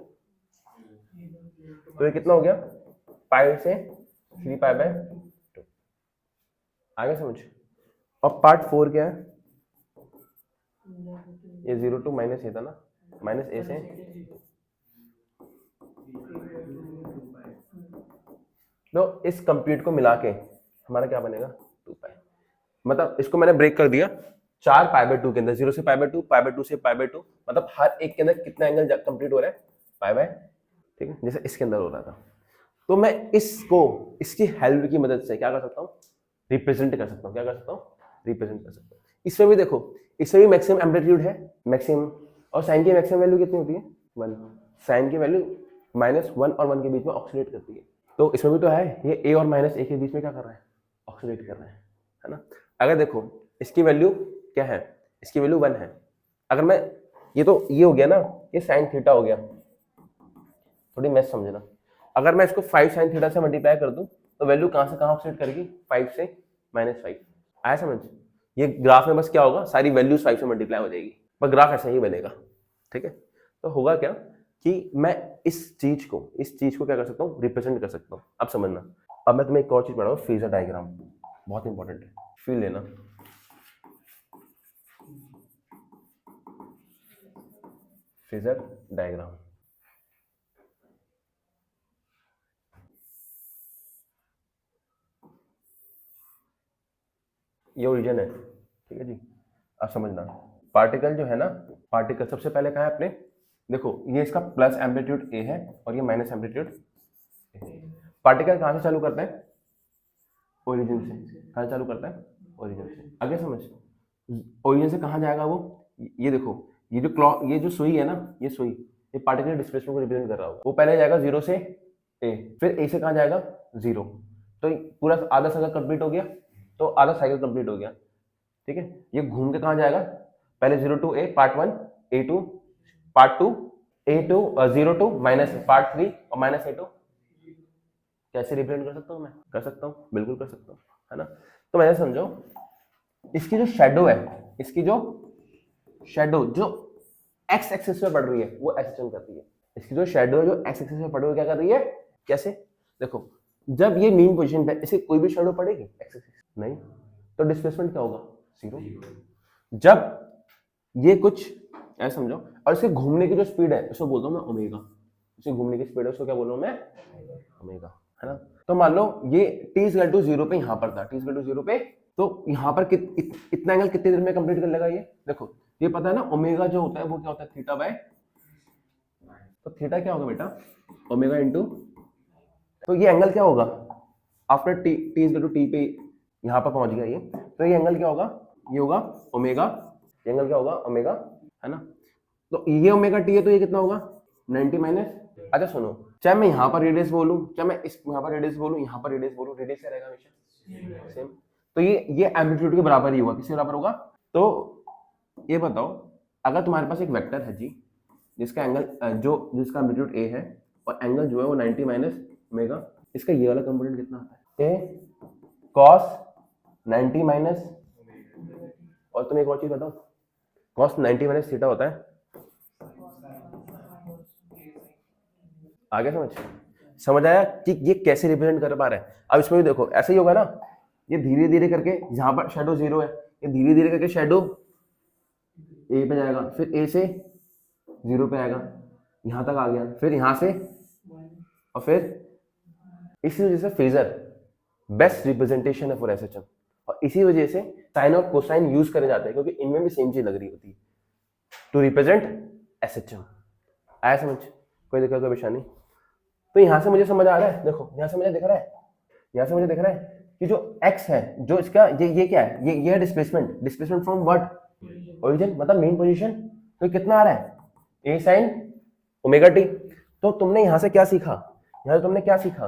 तो ये कितना हो गया, पाई से 3 पाई बाय 2, आ गया समझ। और पार्ट 4 क्या है, ये 0 to माइनस ए था ना, माइनस ए से, तो इस कंप्लीट को मिला के हमारा क्या बनेगा, 2 पाई। मतलब इसको मैंने ब्रेक कर दिया 4 पाई बाय 2 के अंदर, 0 से पाई बाय 2, पाई बाय 2 से पाई बाय 2, मतलब हर एक के अंदर कितना एंगल कंप्लीट हो रहा है, पाई बाय, ठीक है, जैसे इसके अंदर हो रहा था। तो मैं इसको इसकी हेल्प की मदद से क्या कर सकता हूँ, रिप्रेजेंट कर सकता हूँ, क्या कर सकता हूँ, रिप्रेजेंट कर सकता हूँ। इसमें भी देखो, इसमें भी मैक्सिमम एम्पलीट्यूड है, मैक्सिमम, और साइन की मैक्सिमम वैल्यू कितनी होती है, 1, साइन की वैल्यू -1 और 1 के बीच में ऑक्सीलेट करती है। तो इसमें भी तो है, ये a और -a के बीच में क्या कर रहा है, ऑक्सीलेट कर रहा है ना। अगर देखो इसकी वैल्यू क्या है, इसकी वैल्यू 1 है, अगर मैं ये तो ये हो गया ना, ये साइन थीटा हो गया, थोड़ी मैथ समझना। अगर मैं इसको 5 साइन थीटा से मल्टीप्लाई कर दूं तो वैल्यू कहां से कहां ऑफसेट करेगी, 5 से -5, आया समझ। ये ग्राफ में बस क्या होगा, सारी वैल्यूज 5 से मल्टीप्लाई हो जाएगी, पर ग्राफ ऐसा ही बनेगा, ठीक है। तो होगा क्या कि मैं इस चीज को क्या कर सकता हूँ, रिप्रेजेंट कर सकता हूँ। अब समझना, अब मैं तुम्हें एक और चीज पढ़ा हूँ, फेजर डायग्राम, बहुत इंपॉर्टेंट है, फील लेना। फेजर डायग्राम, ये ओरिजिन है, ठीक है जी। अब समझना, पार्टिकल जो है ना, पार्टिकल सबसे पहले कहाँ है अपने, देखो ये इसका प्लस एम्पलीट्यूड ए है और ये माइनस एम्पलीट्यूड ए। पार्टिकल कहाँ से चालू करता है, ओरिजिन से। कहाँ चालू करता है, ओरिजिन से। आगे समझ, ओरिजिन से कहाँ जाएगा वो, ये देखो, ये जो ये जो सुई है ना, ये सुई, ये पार्टिकल डिस्प्लेसमेंट को रिप्रेजेंट कर रहा होगा। वो पहले जाएगा 0 से ए, फिर ए से कहाँ जाएगा, 0, तो पूरा आधा साइकिल कंप्लीट हो गया, तो आधा साइकिल कंप्लीट हो गया, ठीक है। ये घूम के कहाँ जाएगा, पहले 0 to a part 1, a2 part 2, a2 0 to minus part 3 और -a2। कैसे रिप्रेजेंट कर सकता हूँ मैं, कर सकता हूँ, बिल्कुल कर सकता हूँ, है ना। तो मैं समझो, इसकी जो शेडो है, इसकी जो शेडो जो एक्स एक्सिस पे पड़ रही है वो ऐसे चल करती है। इसकी जो शेडो है जो एक्स एक्सिस पे पड़ रही है क्या कर रही है, कैसे, देखो जब ये मीन पोजीशन पे, इसे कोई भी शेडो पड़ेगी एक्स एक्सिस, नहीं, तो डिस्प्लेसमेंट क्या होगा, 0। जब ये कुछ ऐसा समझो, और इसके घूमने की जो स्पीड है उसको बोलता हूँ मैं ओमेगा, इसके घूमने की स्पीड है उसको क्या बोल रहा हूँ मैं, ओमेगा, है ना। तो मान लो ये t=0 पे यहाँ पर था, t=0 पे, तो यहाँ पर इतना एंगल कितनी देर में कंप्लीट कर लेगा ये, देखो ये पता है ना, ओमेगा जो होता है वो क्या होता है, थीटा बाय, तो थीटा क्या होगा बेटा, ओमेगा इंटू, तो ये एंगल क्या होगा आफ्टर t पे यहाँ पर पहुंच गया ये, तो ये एंगल क्या होगा, ये होगा ओमेगा ये एंगल क्या होगा ओमेगा, है ना। तो ये ओमेगा टी है तो ये कितना होगा 90 माइनस। अच्छा सुनो, चाहे मैं यहाँ पर रेडियस बोलूं, चाहे मैं इस यहाँ पर रेडियस बोलूं, यहाँ पर रेडियस बोलूं, रेडियस क्या रहेगा हमेशा सेम। तो ये एम्पलीट्यूड के बराबर ही होगा, किसके बराबर होगा। तो ये बताओ, अगर तुम्हारे पास एक वेक्टर है जी जिसका एंगल जिसका एम्पलीट्यूड ए है और एंगल जो है वो 90 माइनस ओमेगा, इसका ये वाला कंपोनेंट कितना आता है, ए कॉस 90 माइनस, और तुम्हें एक और चीज बताओ, कॉस 90 माइनस थीटा होता है। आगे समझ आया कि ये कैसे रिप्रेजेंट कर पा रहे हैं। अब इसमें भी देखो ऐसे ही होगा ना, ये धीरे धीरे करके यहाँ पर शेडो 0 है, ये धीरे धीरे करके शेडो ए पे जाएगा, फिर ए से 0 पे आएगा, यहाँ तक आ गया, फिर यहाँ से, और फिर इसी वजह से फेजर बेस्ट रिप्रेजेंटेशन है फॉर एसएचएम, और इसी वजह से साइन और कोसाइन यूज करे जाते हैं, क्योंकि इनमें भी सेम चीज लग रही होती है टू रिप्रेजेंट एसएचएम। आया समझ, कोई दिक्कत कोई परेशानी। तो यहां से मुझे समझ आ रहा है, देखो यहां से मुझे दिख रहा है, यहां से मुझे दिख रहा है कि जो x है, जो इसका ये क्या है, ये है डिस्प्लेसमेंट फ्रॉम व्हाट, ओरिजिन, मतलब मेन पोजीशन। तो कितना आ रहा है a sin ओमेगा t। तो तुमने यहां से क्या सीखा, यहां तुमने क्या सीखा,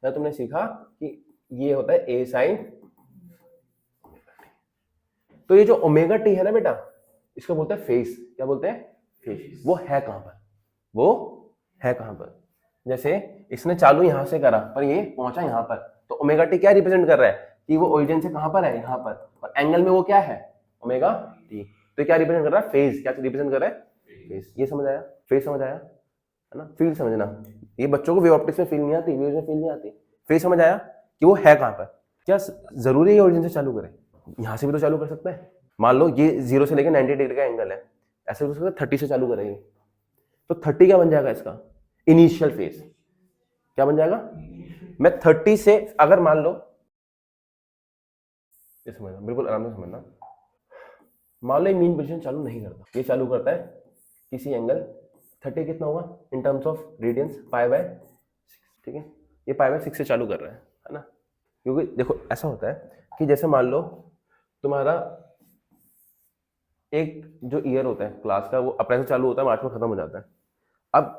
यहां तुमने सीखा कि ये होता है a sin। तो ये जो ओमेगा t है ना बेटा, इसको बोलते हैं फेस। क्या बोलते हैं, फेस। वो है कहां पर, वो है कहां पर। जैसे इसने चालू यहां से करा पर ये पहुंचा यहां पर, तो ओमेगा टी क्या रिप्रेजेंट कर रहा है कि वो ओरिजिन से कहां पर है, यहां पर, और एंगल में वो क्या है ओमेगा टी। तो क्या रिप्रेजेंट कर रहा है, फेज। क्या रिप्रेजेंट कर रहा है, फेज। ये समझ आया, फेज समझ आया, है ना। फील समझना, ये बच्चों को वेव ऑप्टिक्स में फील नहीं आती, वेव में फील नहीं आती। फेज समझ आया कि वो है कहां पर। क्या जरूरी है ओरिजिन से चालू करें, यहां से भी तो चालू कर सकते हैं। मान लो ये 0 से लेकर 90 डिग्री का एंगल है, ऐसे हो सकता है 30 से चालू करेंगे, तो 30 क्या बन जाएगा इसका इनिशियल फेज। क्या बन जाएगा, मैं 30 से अगर मान लो, ये समझना बिल्कुल आराम से समझना, मान लो मीन पोजीशन चालू नहीं करता, ये चालू करता है किसी एंगल 30, कितना होगा इन टर्म्स ऑफ रेडियंस π/6, ठीक है। ये π/6 से चालू कर रहा है ना। क्योंकि देखो ऐसा होता है कि जैसे मान लो तुम्हारा एक जो ईयर होता है क्लास का, वो अप्रैल से चालू होता है, मार्च में खत्म हो जाता है। अब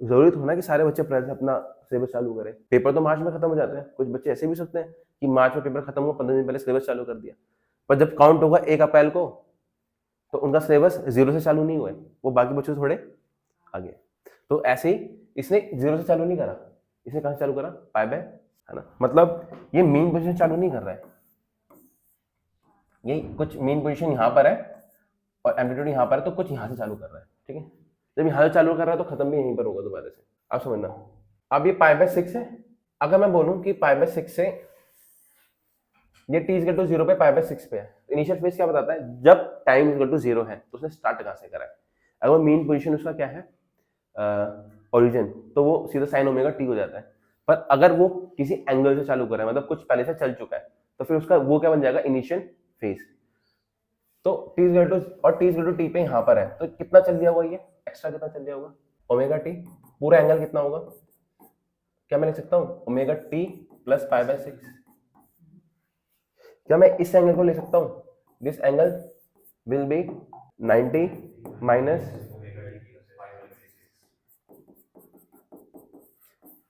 जरूरी थोड़ा ना कि सारे बच्चे अप्रैल से अपना सिलेबस चालू करें, पेपर तो मार्च में खत्म हो जाते हैं। कुछ बच्चे ऐसे भी सकते हैं कि मार्च में पेपर खत्म हुआ, 15 दिन पहले सिलेबस चालू कर दिया, पर जब काउंट होगा 1 अप्रैल को तो उनका सिलेबस 0 से चालू नहीं हुआ है, वो बाकी बच्चों से थोड़े आगे। तो ऐसे ही इसने 0 से चालू नहीं करा, इसने कहां से चालू करा, π/, है ना। मतलब ये मेन पोजीशन चालू नहीं कर रहा है, ये कुछ मेन पोजीशन यहाँ पर है और एम्पलीट्यूड यहाँ पर है, तो कुछ यहाँ से चालू कर रहा है, ठीक है। जब यहाँ से चालू कर रहा है तो खत्म भी यहीं पर होगा दोबारा से। अब समझना, अब ये π/6 है। अगर मैं बोलूं कि π/6 से ये t = 0 पे π/6 पे है, इनिशियल फेज क्या बताता है, जब टाइम = 0 है तो उसने स्टार्ट कहां से करा है। अगर वो मेन पोजीशन उसका क्या है ओरिजिन, तो वो सीधा sin ओमेगा t हो जाता है। पर अगर वो किसी एंगल से चालू कर रहा है, मतलब कुछ पहले से चल चुका है, तो फिर उसका वो क्या बन जाएगा, इनिशियल फेज। तो t और t t पे यहाँ पर है, तो कितना चल दिया हुआ, ये एक्स्ट्रा कितना चल दिया होगा ओमेगा t। पूरा एंगल कितना होगा, क्या मैं लिख सकता हूँ ओमेगा t प्लस π/6। क्या मैं इस एंगल को ले सकता हूँ, this angle will be 90 minus,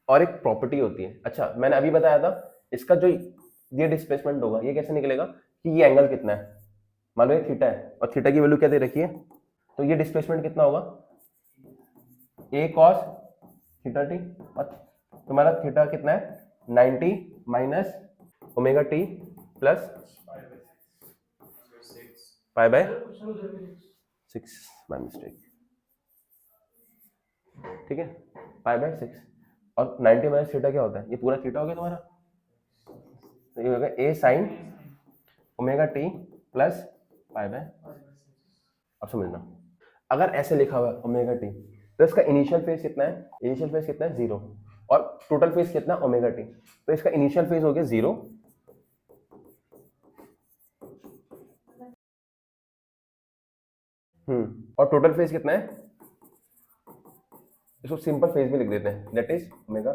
और एक प्रॉपर्टी होती है, अच्छा मैंने अभी बताया था, इसका जो ये डिस्प्लेसमेंट होगा ये कैसे निकलेगा कि ये एंगल कितना है, मान लो ये थीटा है और थीटा की वैल्यू क्या दे रखी है, तो ये डिस्प्लेसमेंट कितना होगा a cos थीटा t, और तुम्हारा थीटा कितना है 90 minus omega t plus π/6 by mistake, ठीक है π/6। और 90 माइनस थीटा क्या होता है, ये पूरा थीटा हो गया तुम्हारा, तो ये होगा a sin omega t plus π/। अब समझना, अगर ऐसे लिखा हुआ है ओमेगा t, तो इसका इनिशियल फेज कितना है, इनिशियल फेज कितना है 0, और टोटल फेज कितना है ओमेगा t, तो इसका इनिशियल फेज हो गया 0, और टोटल फेज कितना है, इसको सिंपल फेज में लिख देते हैं, दैट इज ओमेगा।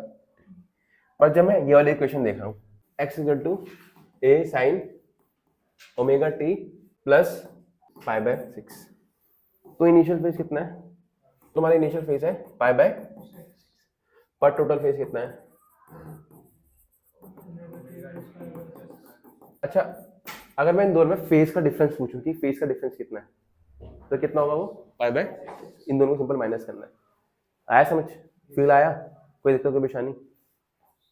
पर जब मैं ये वाली इक्वेशन देख रहा हूँ, x = a sin omega t plus pi bye 6। तो इनिशियल फेज कितना है? तुम्हारा इनिशियल फेज है पाई बाय, पर टोटल फेज कितना है? अच्छा, अगर मैं इन दोनों में फेज का डिफरेंस पूछूं कि फेज का डिफरेंस कितना है, तो कितना होगा वो? पाई बाय, इन दोनों को सिंपल माइनस करना है। आया समझ? फील आया? कोई दिक्कत, कोई परेशानी?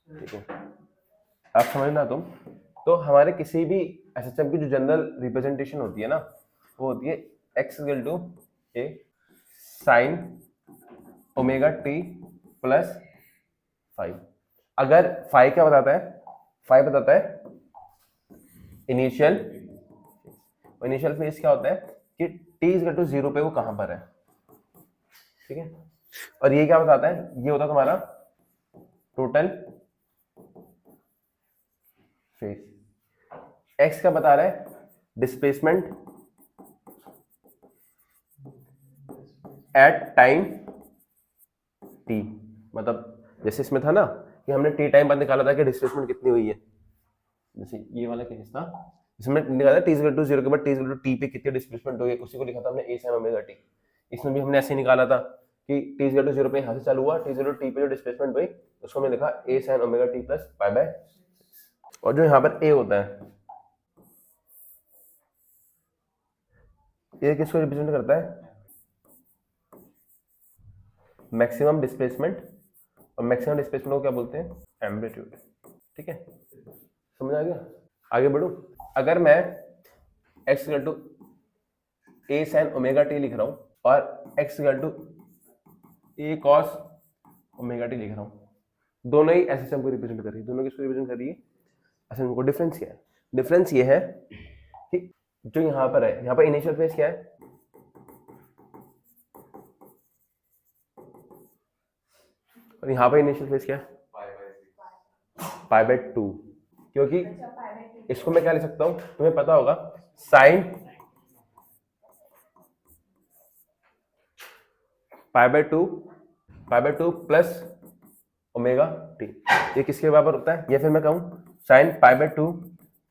ठीक है, अब समझना तुम। तो हमारे किसी भी एसएचएम की जो जनरल रिप्रेजेंटेशन होती है ना, वो होती है x equal to a sine omega T plus 5। अगर 5 क्या बताता है? 5 बताता है इनिशियल। इनिशियल फेज क्या होता है कि t इक्वल टू 0 पे वो कहां पर है, ठीक है। और ये क्या बताता है? ये होता है तुम्हारा टोटल फेज। x क्या बता रहा है? Displacement at time t। मतलब जैसे इसमें था ना कि हमने t टाइम बाद निकाला था कि डिस्प्लेसमेंट कितनी हुई है, जैसे ये वाला केस था, इसमें निकाला t इक्वल टू 0 के बाद t इक्वल टू t पे कितनी डिस्प्लेसमेंट हुई है, उसी को लिखा था हमने a sin ओमेगा t। इसमें भी हमने ऐसे निकाला था कि t इक्वल टू 0 पे यहां से चालू हुआ, t इक्वल टू t पे जो डिस्प्लेसमेंट हुई उसको हमने लिखा a sin omega t plus pi bye. और जो यहाँ पर a होता है, ये किसको रिप्रेजेंट करता है? Maximum displacement. और मैक्सिमम डिस्प्लेसमेंट को क्या बोलते हैं? एम्पलीट्यूड। ठीक है, समझ आ गया? आगे बढ़ू। अगर मैं x equal to a sin omega t लिख रहा हूं और x equal to a cos omega t लिख रहा हूं, दोनों ही एसएचएम को रिप्रेजेंट कर रही है। दोनों किसको रिप्रेजेंट कर रही है? एसएचएम को। डिफरेंस क्या है? डिफरेंस ये है कि जो यहां पर है, यहां पर इनिशियल फेज क्या है? और यहां पर इनिशियल फेज क्या है? पाई बाय 2। क्योंकि इसको मैं क्या लिख सकता हूं, तुम्हें पता होगा, sign pi by 2 plus omega T. ये किसके बराबर होता है? या फिर मैं कहूं sign pi by 2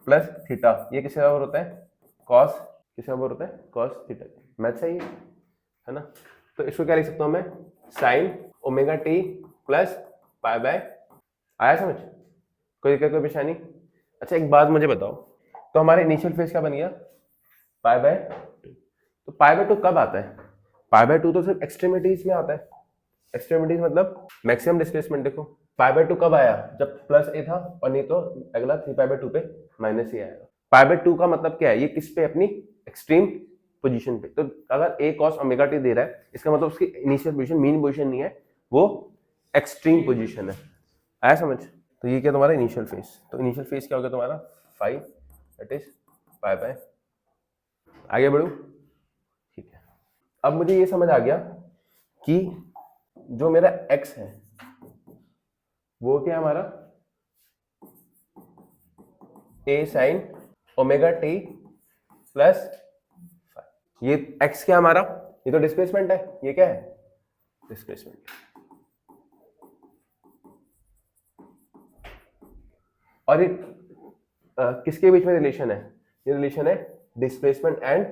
plus theta, ये किसके बराबर होता है? कॉस। किसके बराबर होता है? Cos theta. मैथ सही है ना? तो इसको क्या लिख सकता हूं मैं? Sign omega T plus pi bye. आया समझ? कोई दिक्कत, कोई परेशानी? अच्छा, एक बात मुझे बताओ, तो हमारे इनिशियल फेज क्या बन गया? पाई बाय 2। तो पाई बाय 2 कब आता है? पाई बाय 2 तो सिर्फ एक्सट्रीमिटीज में आता है। एक्सट्रीमिटीज मतलब मैक्सिमम डिस्प्लेसमेंट। देखो पाई बाय 2 कब आया? जब प्लस ए था, और नहीं तो अगला 3 पाई बाय 2 पे माइनस ए आएगा। पाई बाय 2 का मतलब क्या है? ये किस पे? अपनी एक्सट्रीम पोजीशन पे। तो अगर ए कॉस ओमेगा टी दे रहा है, इसका मतलब उसकी इनिशियल पोजीशन मीन पोजीशन नहीं है, वो एक्सट्रीम पोजीशन है। आया समझ? तो ये क्या तुम्हारा इनिशियल फेज? तो इनिशियल फेज क्या हो गया तुम्हारा? 5, दैट इज पाई बाय। आगे बढ़ू। ठीक है, अब मुझे ये समझ आ गया कि जो मेरा x है वो क्या है हमारा? a sin omega T plus 5। ये x क्या हमारा? ये तो डिस्प्लेसमेंट है। ये क्या है? डिस्प्लेसमेंट। और ये किसके बीच में रिलेशन है? ये रिलेशन है डिस्प्लेसमेंट एंड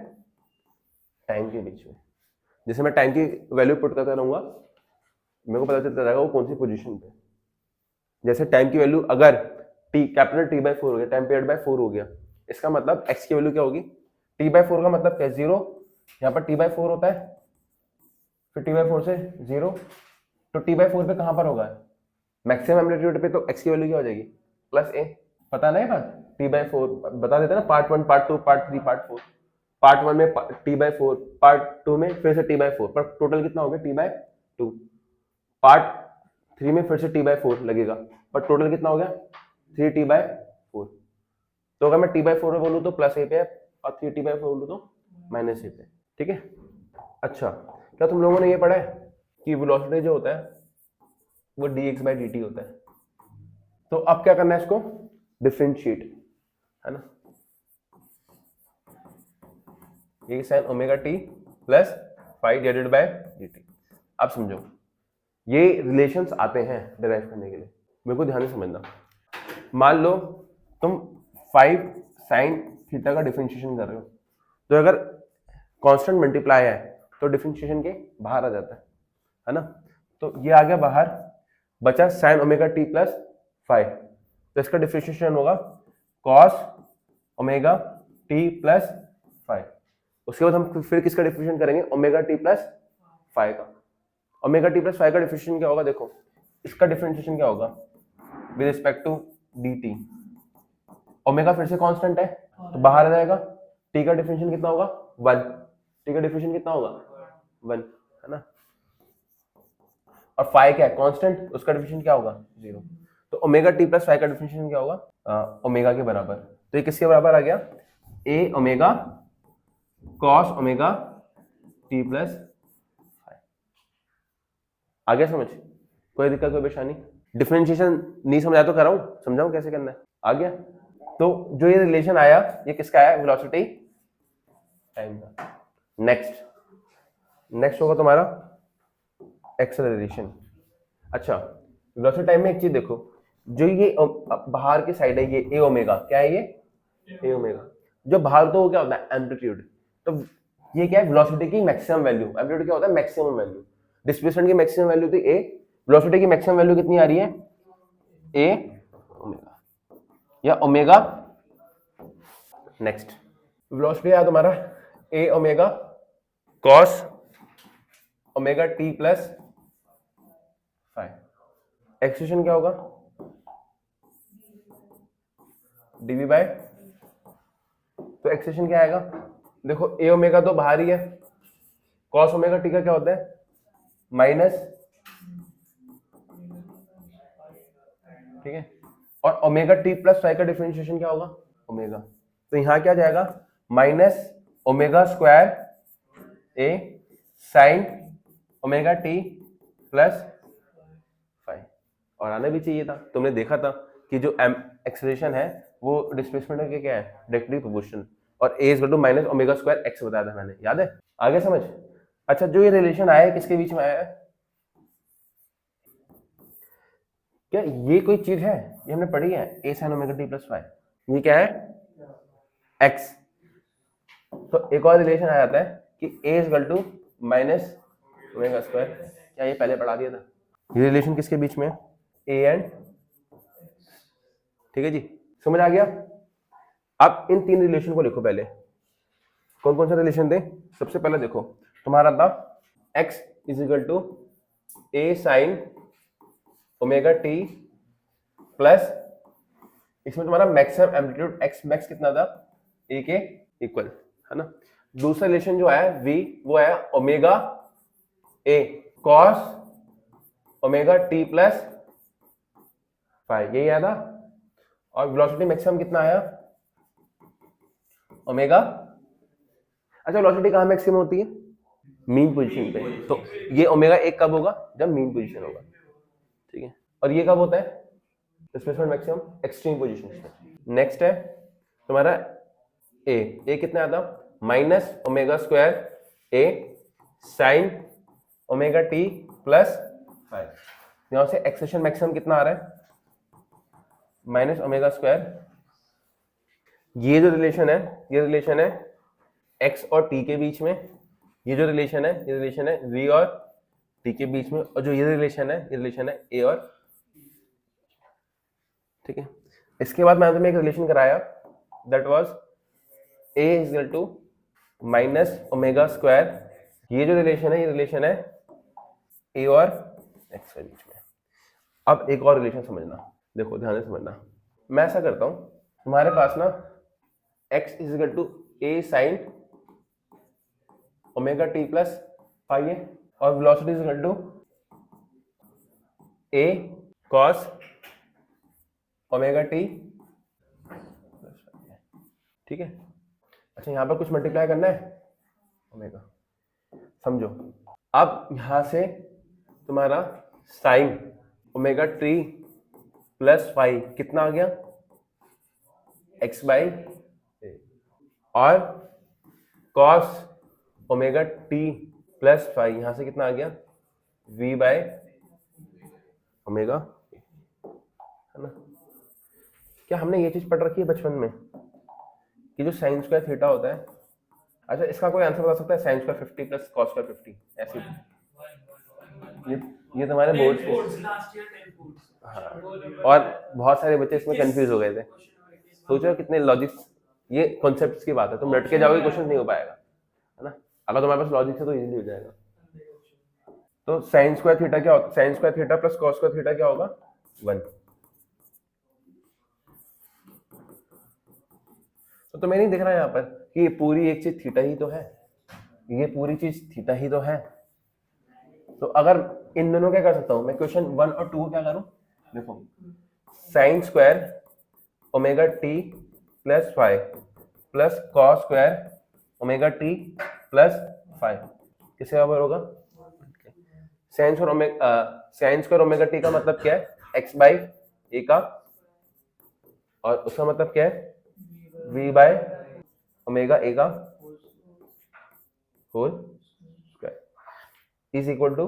टाइम के बीच में। जैसे मैं टाइम की वैल्यू पुट करता रहूंगा, मेरे को पता चलता रहेगा वो कौन सी पोजीशन पे। जैसे टाइम की वैल्यू अगर t कैपिटल T बाय 4 हो गया, टाइम पीरियड बाय 4 हो गया, इसका मतलब x की वैल्यू क्या होगी? t बाय 4 का मतलब क्या? 0। यहाँ पर t बाय 4 होता है, फिर t बाय 4 से 0, तो t बाय 4 पे कहां पर होगा? मैक्सिमम एम्पलीट्यूड पे। तो x की वैल्यू क्या हो जाएगी? Plus a। पता नहीं बात? t बाय 4 बता देते ना, part 1 part 2 part 3 part 4। Part 1 में t बाय 4, पार्ट 2 में फिर से t बाय 4, पर टोटल कितना हो गया? t bye 2। पार्ट 3 में फिर से t बाय 4 लगेगा, पर टोटल कितना हो गया? 3t bye 4। तो अगर मैं t बाय 4 बोलूँ तो प्लस ए पे है, और 3t बाय 4 बोलूँ तो माइनस ए पे। ठीक है। अच्छा, क्या तुम लोगों ने ये पढ़ा है कि वेलोसिटी जो होता है वो dx बाय dt होता है? तो अब क्या करना है? इसको डिफरेंशिएट, है ना? ये sign omega T plus 5 divided by dt। अब समझो, ये रिलेशंस आते हैं डिराइव करने के लिए, मेरे को ध्यान से समझना। मान लो तुम 5 साइन थीटा का डिफरेंशिएशन कर रहे हो, तो अगर कांस्टेंट मल्टीप्लाई है तो डिफरेंशिएशन के बाहर आ जाता है ना। तो ये आ गया बाहर, बचा sine omega T plus five, तो इसका डिफरेंशिएशन होगा cos omega T plus five. उसके बाद हम फिर किसका डिफरेंशिएशन करेंगे, ओमेगा टी प्लस फाइव का। ओमेगा टी प्लस फाइव का डिफरेंशिएशन क्या होगा, देखो इसका डिफरेंशिएशन क्या होगा with respect to d t. Omega फिर से कांस्टेंट है तो बाहर आ जाएगा, टी का डिफरेंशिएशन कितना होगा 1, टी का डिफरेंशिएशन कितना होगा 1, है ना। और फाइव क्या है कांस्टेंट, उसका डिफरेंशिएशन क्या होगा 0। तो ओमेगा टी प्लस फाइव का डिफरेंशिएशन क्या होगा ओमेगा के बराबर। तो ये किसके बराबर आ गया, A omega cos omega T plus five. आ गया समझ, कोई दिक्कत कोई परेशानी, डिफरेंशिएशन नहीं समझा तो कराऊं, समझाऊं कैसे करना है, आ गया। तो जो ये रिलेशन आया ये किसका है, वेलोसिटी टाइम का। नेक्स्ट होगा तुम्हारा एक्सेलरेशन। अच्छा वेलोसिटी टाइम में एक चीज देखो, जो ये बाहर की साइड है ये ए ओमेगा, क्या है ये ए ओमेगा, जो बाहर तो वो क्या होता है एम्पलीट्यूड, तो ये क्या है वेलोसिटी की मैक्सिमम वैल्यू। एम्पलीट्यूड क्या होता है मैक्सिमम वैल्यू, डिस्प्लेसमेंट की मैक्सिमम वैल्यू थी ए, वेलोसिटी की मैक्सिमम वैल्यू कितनी आ रही है ए ओमेगा या ओमेगा। नेक्स्ट वेलोसिटी है तुम्हारा A omega cos omega T plus five. Expression क्या होगा डीवी बाय, तो एक्सप्रेशन क्या आएगा, देखो ए ओमेगा तो बाहर ही है, कॉस ओमेगा टी का क्या होता है माइनस, ठीक है, और ओमेगा टी प्लस फाइव का डिफरेंशिएशन क्या होगा ओमेगा, तो यहां क्या जाएगा minus omega square A sine omega T plus five. और आना भी चाहिए था, तुमने देखा था कि जो एक्सेलरेशन है वो डिस्प्लेसमेंट के क्या है डायरेक्टली प्रोपोर्शनल, और A is equal to minus omega square X बताया था मैंने, याद है, आगे समझ। अच्छा जो ये रिलेशन आया है किसके बीच में आया है, क्या ये कोई चीज है, ये हमने पढ़ी है A sine omega T plus five, ये क्या है एक्स। तो एक और रिलेशन आ जाता है कि A is equal to minus omega square, क्या ये पहले पढ़ा दिया था। ये रिलेशन किसके बीच में है ए एंड, ठीक है जी, समझ आ गया। अब इन तीन रिलेशन को लिखो पहले, कौन कौन सा रिलेशन थे। सबसे पहले देखो तुम्हारा था x is equal to a sine omega T plus, इसमें तुम्हारा मैक्सिमम एम्पलीट्यूड x मैक्स कितना था a के इक्वल, है ना। दूसरा रिलेशन जो आया v वो आया omega a cos omega T plus five, यही आया था। और वेलोसिटी मैक्सिमम कितना आया ओमेगा। अच्छा वेलोसिटी कहां मैक्सिमम होती है मीन पोजीशन पे, तो ये ओमेगा एक कब होगा जब मीन पोजीशन होगा, ठीक है। और ये कब होता है डिस्प्लेसमेंट मैक्सिमम एक्सट्रीम पोजीशन पे। नेक्स्ट है तुम्हारा ए कितना आता minus omega square A sine omega T plus five, यहां से एक्सेशन मैक्सिमम कितना आ रहा है माइनस ओमेगा स्क्वायर। ये जो रिलेशन है ये रिलेशन है x और t के बीच में, ये जो रिलेशन है ये रिलेशन है v और t के बीच में, और जो ये रिलेशन है ये रिलेशन है a और, ठीक है। इसके बाद मैंने तुम्हें एक रिलेशन कराया that was a is equal to minus omega square, ये जो रिलेशन है ये रिलेशन है a और x के बीच में। अब एक और रिलेशन समझना, देखो ध्यान से समझना, मैं ऐसा करता हूं तुम्हारे पास ना x is equal to a sine omega T plus five है, और velocity is equal to a cos omega t, ठीक है। अच्छा यहां पर कुछ मल्टीप्लाई करना है ओमेगा, समझो। अब यहां से तुम्हारा sign omega T plus five कितना आ गया x बाई, और cos omega T plus five यहां से कितना आ गया v बाय ओमेगा, है ना। क्या हमने ये चीज पढ़ रखी है बचपन में कि जो साइन स्क्वायर थीटा होता है अच्छा, इसका कोई आंसर बता सकता है? Sine square 50 plus cos square 50 ऐसे। ये तुम्हारे बोर्ड के, हाँ, और बहुत सारे बच्चे इसमें कंफ्यूज हो गए थे। सोचो कितने लॉजिक्स, ये कॉन्सेप्ट्स की बात है, तुम रट के जाओगे क्वेश्चन नहीं हो पाएगा, है ना। अगर तुम्हारे पास लॉजिक है तो इजीली हो जाएगा। तो साइन स्क्वायर थीटा क्या होता है? Sine square theta plus cos square theta क्या होगा? 1। तो तुम्हें नहीं दिख रहा है यहाँ पर कि ये पूरी एक चीज थीटा ही तो है, ये पूरी चीज थीटा ही तो है। तो अगर इन दोनों क्या कर सकता हूं मैं, क्वेश्चन 1 और 2 क्या करूं? देखो, sign square omega T plus 5 plus cos square omega T plus 5 किसके बराबर होगा? साइन स्क्वायर ओमेगा टी का मतलब क्या है? एक्स बाई ए का, और उसका मतलब क्या है? वी बाय ओमेगा ए का whole square is equal to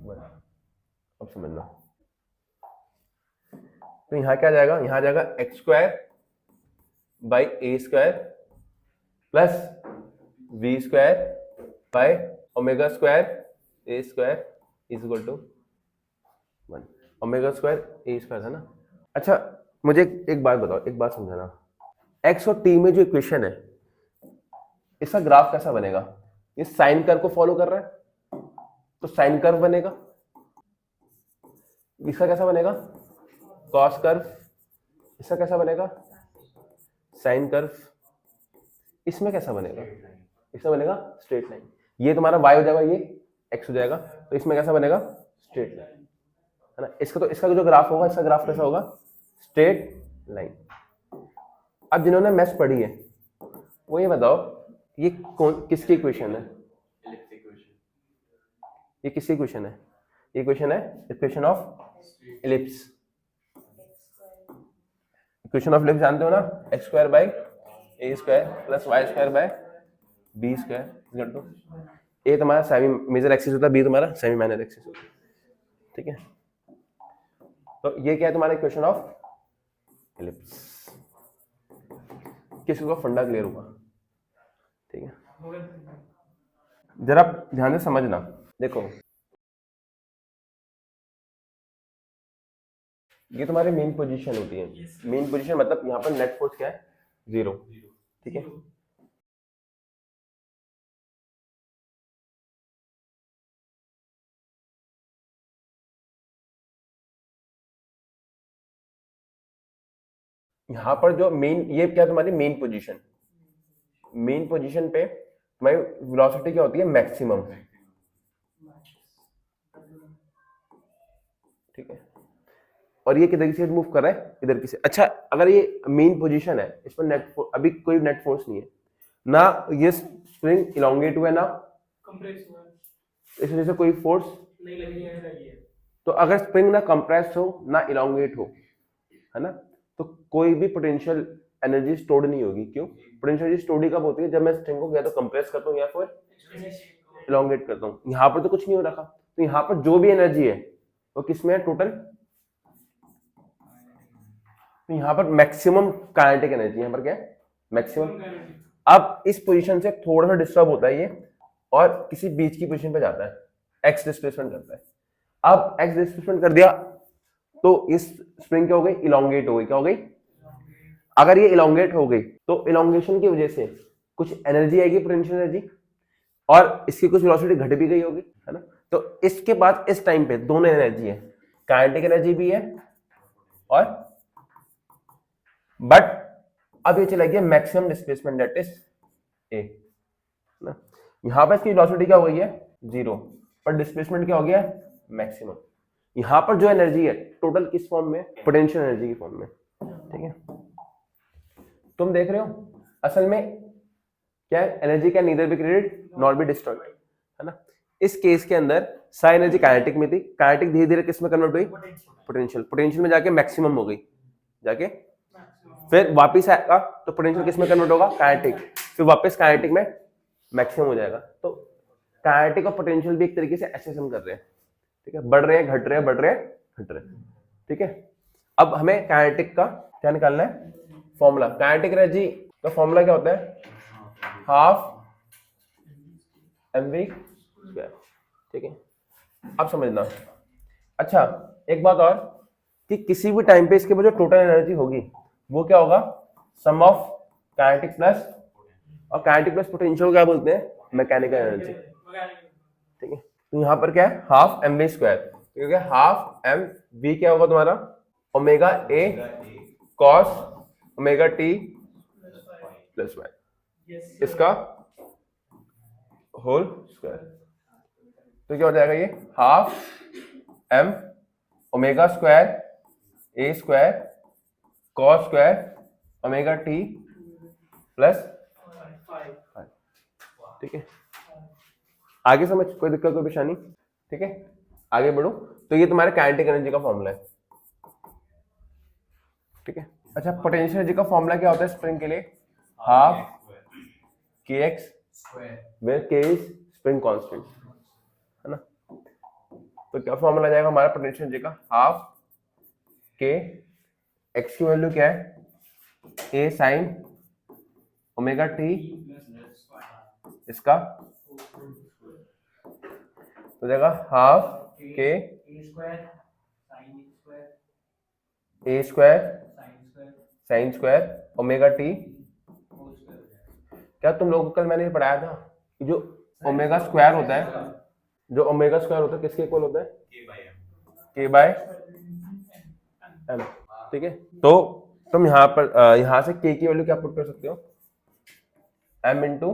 1। अब समझ लो, तो यहां क्या जाएगा? यहां जाएगा x square by A square plus v square by omega square A square is equal to 1। Omega square A square है ना। अच्छा, मुझे एक बात बताओ, एक बात समझाना, एक्स और टी में जो इक्वेशन है इसका ग्राफ कैसा बनेगा? ये साइन कर्व को फॉलो कर रहा है तो साइन कर्व बनेगा। इसका कैसा बनेगा? Cos curve. इसका कैसा बनेगा? Sine curve. इसमें कैसा बनेगा? इसमें बनेगा स्ट्रेट लाइन। ये तुम्हारा y हो जाएगा, ये x हो जाएगा, तो इसमें कैसा बनेगा? स्ट्रेट लाइन, है ना। इसका तो इसका जो ग्राफ होगा, इसका ग्राफ कैसा होगा? Straight line. अब जिन्होंने मैथ्स पढ़ी है वो ये बताओ, ये कौन किसकी इक्वेशन है? ये किसकी इक्वेशन है? ये इक्वेशन है equation of ellipse. Equation of ellipse जानते हो ना? X square by A square plus Y square by B square two, A तुम्हारा सेमी मेजर एक्सिस होता है, बी तुम्हारा सेमी माइनर एक्सिस होता है, ठीक है। तो ये क्या है तुम्हारा? Equation of ellipse. किसी को फंडा क्लियर हुआ? ठीक है, जरा ध्यान से समझना। देखो, ये तुम्हारी मेन पोजीशन होती है। मेन पोजीशन मतलब यहाँ पर नेट फोर्स क्या है? 0, ठीक है। यहाँ पर जो मेन, ये क्या तुम्हारी मेन पोजीशन, मेन पोजीशन पे तुम्हारी वेलोसिटी क्या होती है? मैक्सिमम, ठीक है। और ये किधर की साइड मूव कर रहा है? इधर की साइड। अच्छा, अगर ये मेन पोजीशन है, इस पर नेट अभी कोई नेट फोर्स नहीं है ना, ये स्प्रिंग इलोंगेट हुआ है ना कंप्रेस हुआ है, इस वजह से कोई फोर्स नहीं लग रही है। तो अगर स्प्रिंग ना कंप्रेस हो ना इलोंगेट हो, है ना, तो कोई भी पोटेंशियल एनर्जी स्टोर्ड नहीं होगी। क्यों? पोटेंशियल एनर्जी स्टोर्ड कब होती है? जब मैं स्ट्रिंग को या तो कंप्रेस करता हूँ या फिर इलोंगेट करता हूँ। यहाँ पर तो कुछ नहीं हो रखा, तो यहाँ पर जो भी एनर्जी है वो किसमें है? टोटल। तो यहाँ पर मैक्सिमम काइनेटिक एनर्जी, यहाँ पर क्या है? मैक्सिमम। अब इस पोजीशन से थोड़ा सा डिस्टर्ब होता है ये, और किसी बीच की पोजीशन पे जाता है, एक्स डिस्प्लेसमेंट करता है। अब एक्स डिस्प्लेसमेंट कर दिया तो इस स्प्रिंग क्या हो गई? इलोंगेट हो गई। क्या हो गई? अगर ये इलोंगेट हो गई तो इलोंगेशन की वजह से कुछ एनर्जी आएगी, पोटेंशियल एनर्जी, और इसकी कुछ वेलोसिटी घट भी गई होगी, है ना। तो इसके बाद इस टाइम पे दोनों एनर्जी है, काइनेटिक एनर्जी भी है, और बट अब ये चला गया maximum displacement, that is a ना। यहां पर इसकी वेलोसिटी क्या हो गई है? 0, पर डिस्प्लेसमेंट क्या हो गया? मैक्सिमम। यहां पर जो एनर्जी है टोटल किस फॉर्म में? पोटेंशियल एनर्जी की फॉर्म में, ठीक है। तुम देख रहे हो असल में क्या है? एनर्जी क्या? Neither be created not be destroyed, है ना। इस केस के अंदर सारी एनर्जी काइनेटिक में थी, काइनेटिक धीरे धीरे किस में कन्वर्ट हुई? पोटेंशियल। पोटेंशियल में जाके मैक्सिमम हो गई, जाके फिर वापस आएगा तो पोटेंशियल किस में कन्वर्ट होगा? काइनेटिक, फिर वापस काइनेटिक में मैक्सिमम हो जाएगा। तो काइनेटिक और पोटेंशियल भी एक तरीके से ऐसे हम कर रहे हैं, ठीक है, बढ़ रहे हैं, घट रहे हैं, बढ़ रहे हैं, घट रहे हैं, ठीक है। अब हमें काइनेटिक का क्या निकालना है? फॉर्मूला। काइनेटिक एनर्जी का फॉर्मूला क्या होता है? Half mv square. ठीक है, अब समझना। अच्छा एक बात और कि किसी भी टाइम पे इसके बाद जो टोटल एनर्जी होगी वो क्या होगा, सम ऑफ काइनेटिक प्लस, और काइनेटिक प्लस पोटेंशियल क्या बोलते हैं, मैकेनिकल एनर्जी। ठीक है, तो यहाँ पर क्या है, हाफ एम वी स्क्वायर, क्योंकि हाफ एम वी क्या होगा तुम्हारा, ओमेगा ए cos omega T plus Y, इसका होल स्क्वायर। तो क्या हो जाएगा ये, हाफ एम ओमेगा स्क्वायर ए square cos square omega T plus. ठीक है, आगे समझ, कोई दिक्कत कोई परेशानी। ठीक है, आगे बढ़ो। तो ये तुम्हारे काइनेटिक एनर्जी का फॉर्मूला है। ठीक है, अच्छा पोटेंशियल एनर्जी का फॉर्मूला क्या होता है स्प्रिंग के लिए, हाफ के एक्स वेयर के इज स्प्रिंग कांस्टेंट, है ना। तो क्या फॉर्मूला जाएगा हमारा पोटेंशियल एनर्जी का, हाफ के एक्स की वैल्यू क्या है, ए साइन ओमेगा टी, इसका तो जाएगा half K A square sine square omega T. क्या तुम लोगों को कल मैंने पढ़ाया था कि जो ओमेगा स्क्वायर होता है, जो ओमेगा स्क्वायर होता है किसके इक्वल होता है, के बाय एम। ठीक है, तो तुम यहाँ पर यहाँ से के की वैल्यू क्या पुट कर सकते हो, एम इंटू,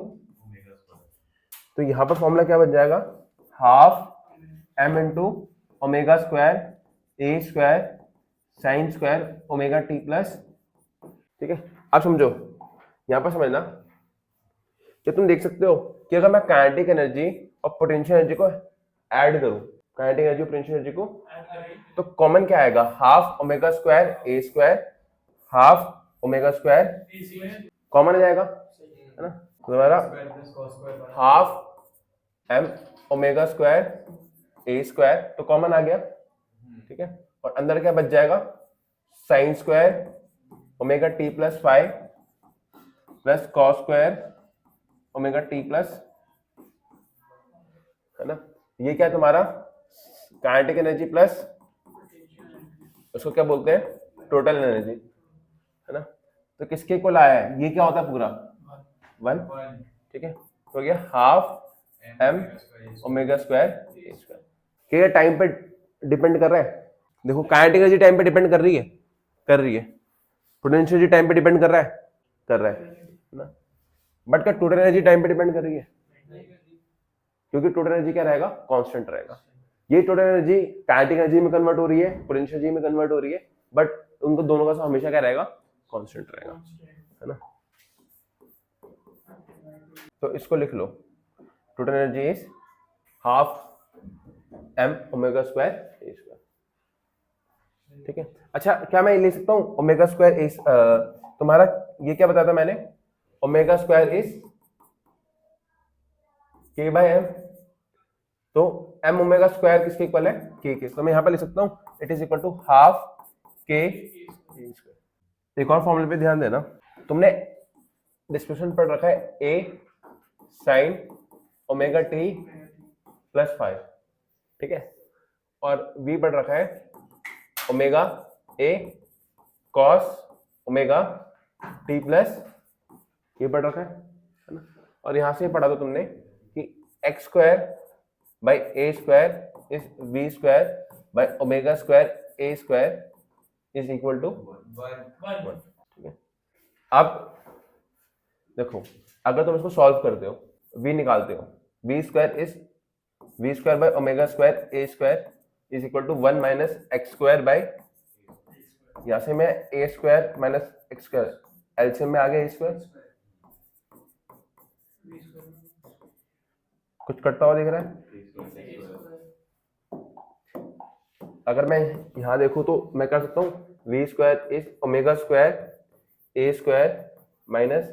तो यहाँ पर फॉर्मूला क्या बन जाएगा, half M into omega square ए square sine square omega T plus. ठीक है, अब समझो, यहाँ पर समझना कि तुम देख सकते हो कि अगर मैं काइनेटिक एनर्जी और पोटेंशियल एनर्जी को ऐड करूं, काइनेटिक एनर्जी और पोटेंशियल एनर्जी को, तो कॉमन क्या आएगा, हाफ ओमेगा स्क्वायर ए square half omega square common आ जाएगा, है ना। तो हमारा हाफ एम ओमेगा स्क्वायर ए स्क्वायर तो कॉमन आ गया। ठीक है, और अंदर क्या बच जाएगा, sine square omega T plus 5 plus cos square omega T plus, है ना। ये क्या है तुम्हारा काइनेटिक एनर्जी प्लस, उसको क्या बोलते हैं, टोटल एनर्जी, है ना। तो किसके इक्वल आया है, ये क्या होता है पूरा 1। ठीक है, तो ये हाफ एम ओमेगा स्क्वायर ए स्क्वायर। क्या टाइम पे डिपेंड कर रहा है, देखो काइनेटिक एनर्जी टाइम पे डिपेंड कर रही है, पोटेंशियल एनर्जी टाइम पे डिपेंड कर रहा है ना, बट क्या टोटल एनर्जी टाइम पे डिपेंड कर रही है, क्योंकि टोटल एनर्जी क्या रहेगा, कांस्टेंट रहेगा। ये टोटल एनर्जी काइनेटिक एनर्जी में कन्वर्ट हो रही है, पोटेंशियल एनर्जी में कन्वर्ट हो रही है, बट उनको दोनों का हमेशा क्या रहेगा, कांस्टेंट रहेगा, है ना। तो इसको लिख लो, total energy is half M omega square A square. ठीक है, अच्छा क्या मैं ले सकता हूँ ओमेगा स्क्वायर इज, तुम्हारा ये क्या बताया था मैंने, omega square is k by m, तो एम ओमेगा स्क्वायर किसके इक्वल है, के। तो मैं यहाँ पर लिख सकता हूँ it is equal to half k square. एक और फॉर्मूले पे ध्यान देना, तुमने डिस्क्रिप्शन पढ़ रखा है A sine omega T plus 5, ठीक है, और वी पढ़ रखा है omega A cos omega T plus, ये पढ़ रखा है ना। और यहां से पढ़ा दो तुमने कि x square by A square is v square by omega square A square is equal to 1। ठीक है, अब देखो अगर तुम इसको सॉल्व करते हो, v निकालते हो, V square by omega square A square is equal to 1 minus x square by, यहां से मैं A square minus x square LCM में आ गया ए स्क्वायर, कुछ कटता हुआ दिख रहा है। अगर मैं यहां देखूं तो मैं कर सकता हूँ v square is omega square A square minus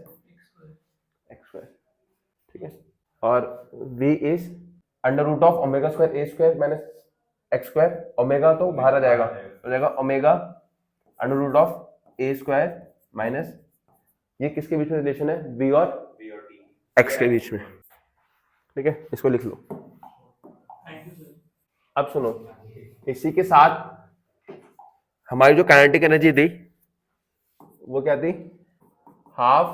x square, ठीक है, और v is under root of omega square A square minus x square, omega तो बाहर आ जाएगा, हो जाएगा omega under root of a square minus, ये किसके बीच में रिलेशन है, v और x के बीच में, ठीक है, इसको लिख लो। अब सुनो, इसी के साथ हमारी जो काइनेटिक एनर्जी थी वो क्या थी, हाफ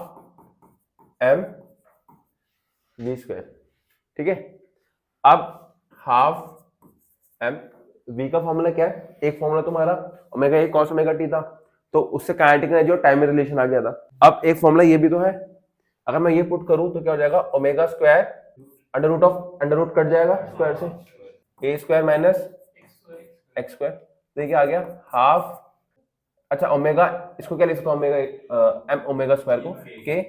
एम वी स्क्वायर। ठीक है, अब हाफ एम वी का फॉर्मूला क्या है, एक फॉर्मूला तुम्हारा ओमेगा ए कॉस ओमेगा टी था, तो उससे काइनेटिक एनर्जी और टाइम में रिलेशन आ गया था। अब एक फॉर्मूला ये भी तो है, अगर मैं ये पुट करूं तो क्या हो जाएगा, omega square under root cut जाएगा स्क्वायर से, a square minus x square, तो ये क्या आ गया हाफ, अच्छा ओमेगा इसको क्या लिख सकता हूं, ओमेगा एम ओमेगा स्क्वायर को के,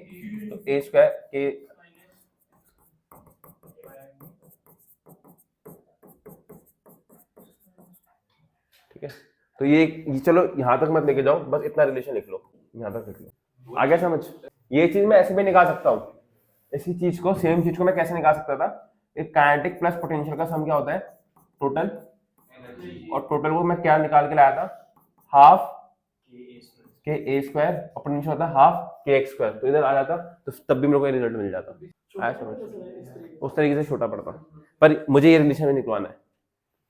तो ए स्क्वायर के ठीक है। तो ये चलो यहां तक मत लेके जाओ, बस इतना रिलेशन लिख लो, यहां तक लिख लो। आ गया समझ? ये चीज मैं ऐसे भी निकाल सकता हूँ, इसी चीज को, सेम चीज को मैं कैसे निकाल सकता था, एक काइनेटिक प्लस पोटेंशियल का सम क्या होता है, टोटल, और टोटल को मैं क्या निकाल के लाया था, हाफ के ए स्क्वायर, और पोटेंशियल होता है हाफ के एक्स स्क्वायर, तो इधर आ जाता तो तब भी मेरे को ये रिजल्ट मिल जाता। आया समझ? उस तरीके से छोटा पड़ता, पर मुझे ये रिलेशन में निकलवाना है।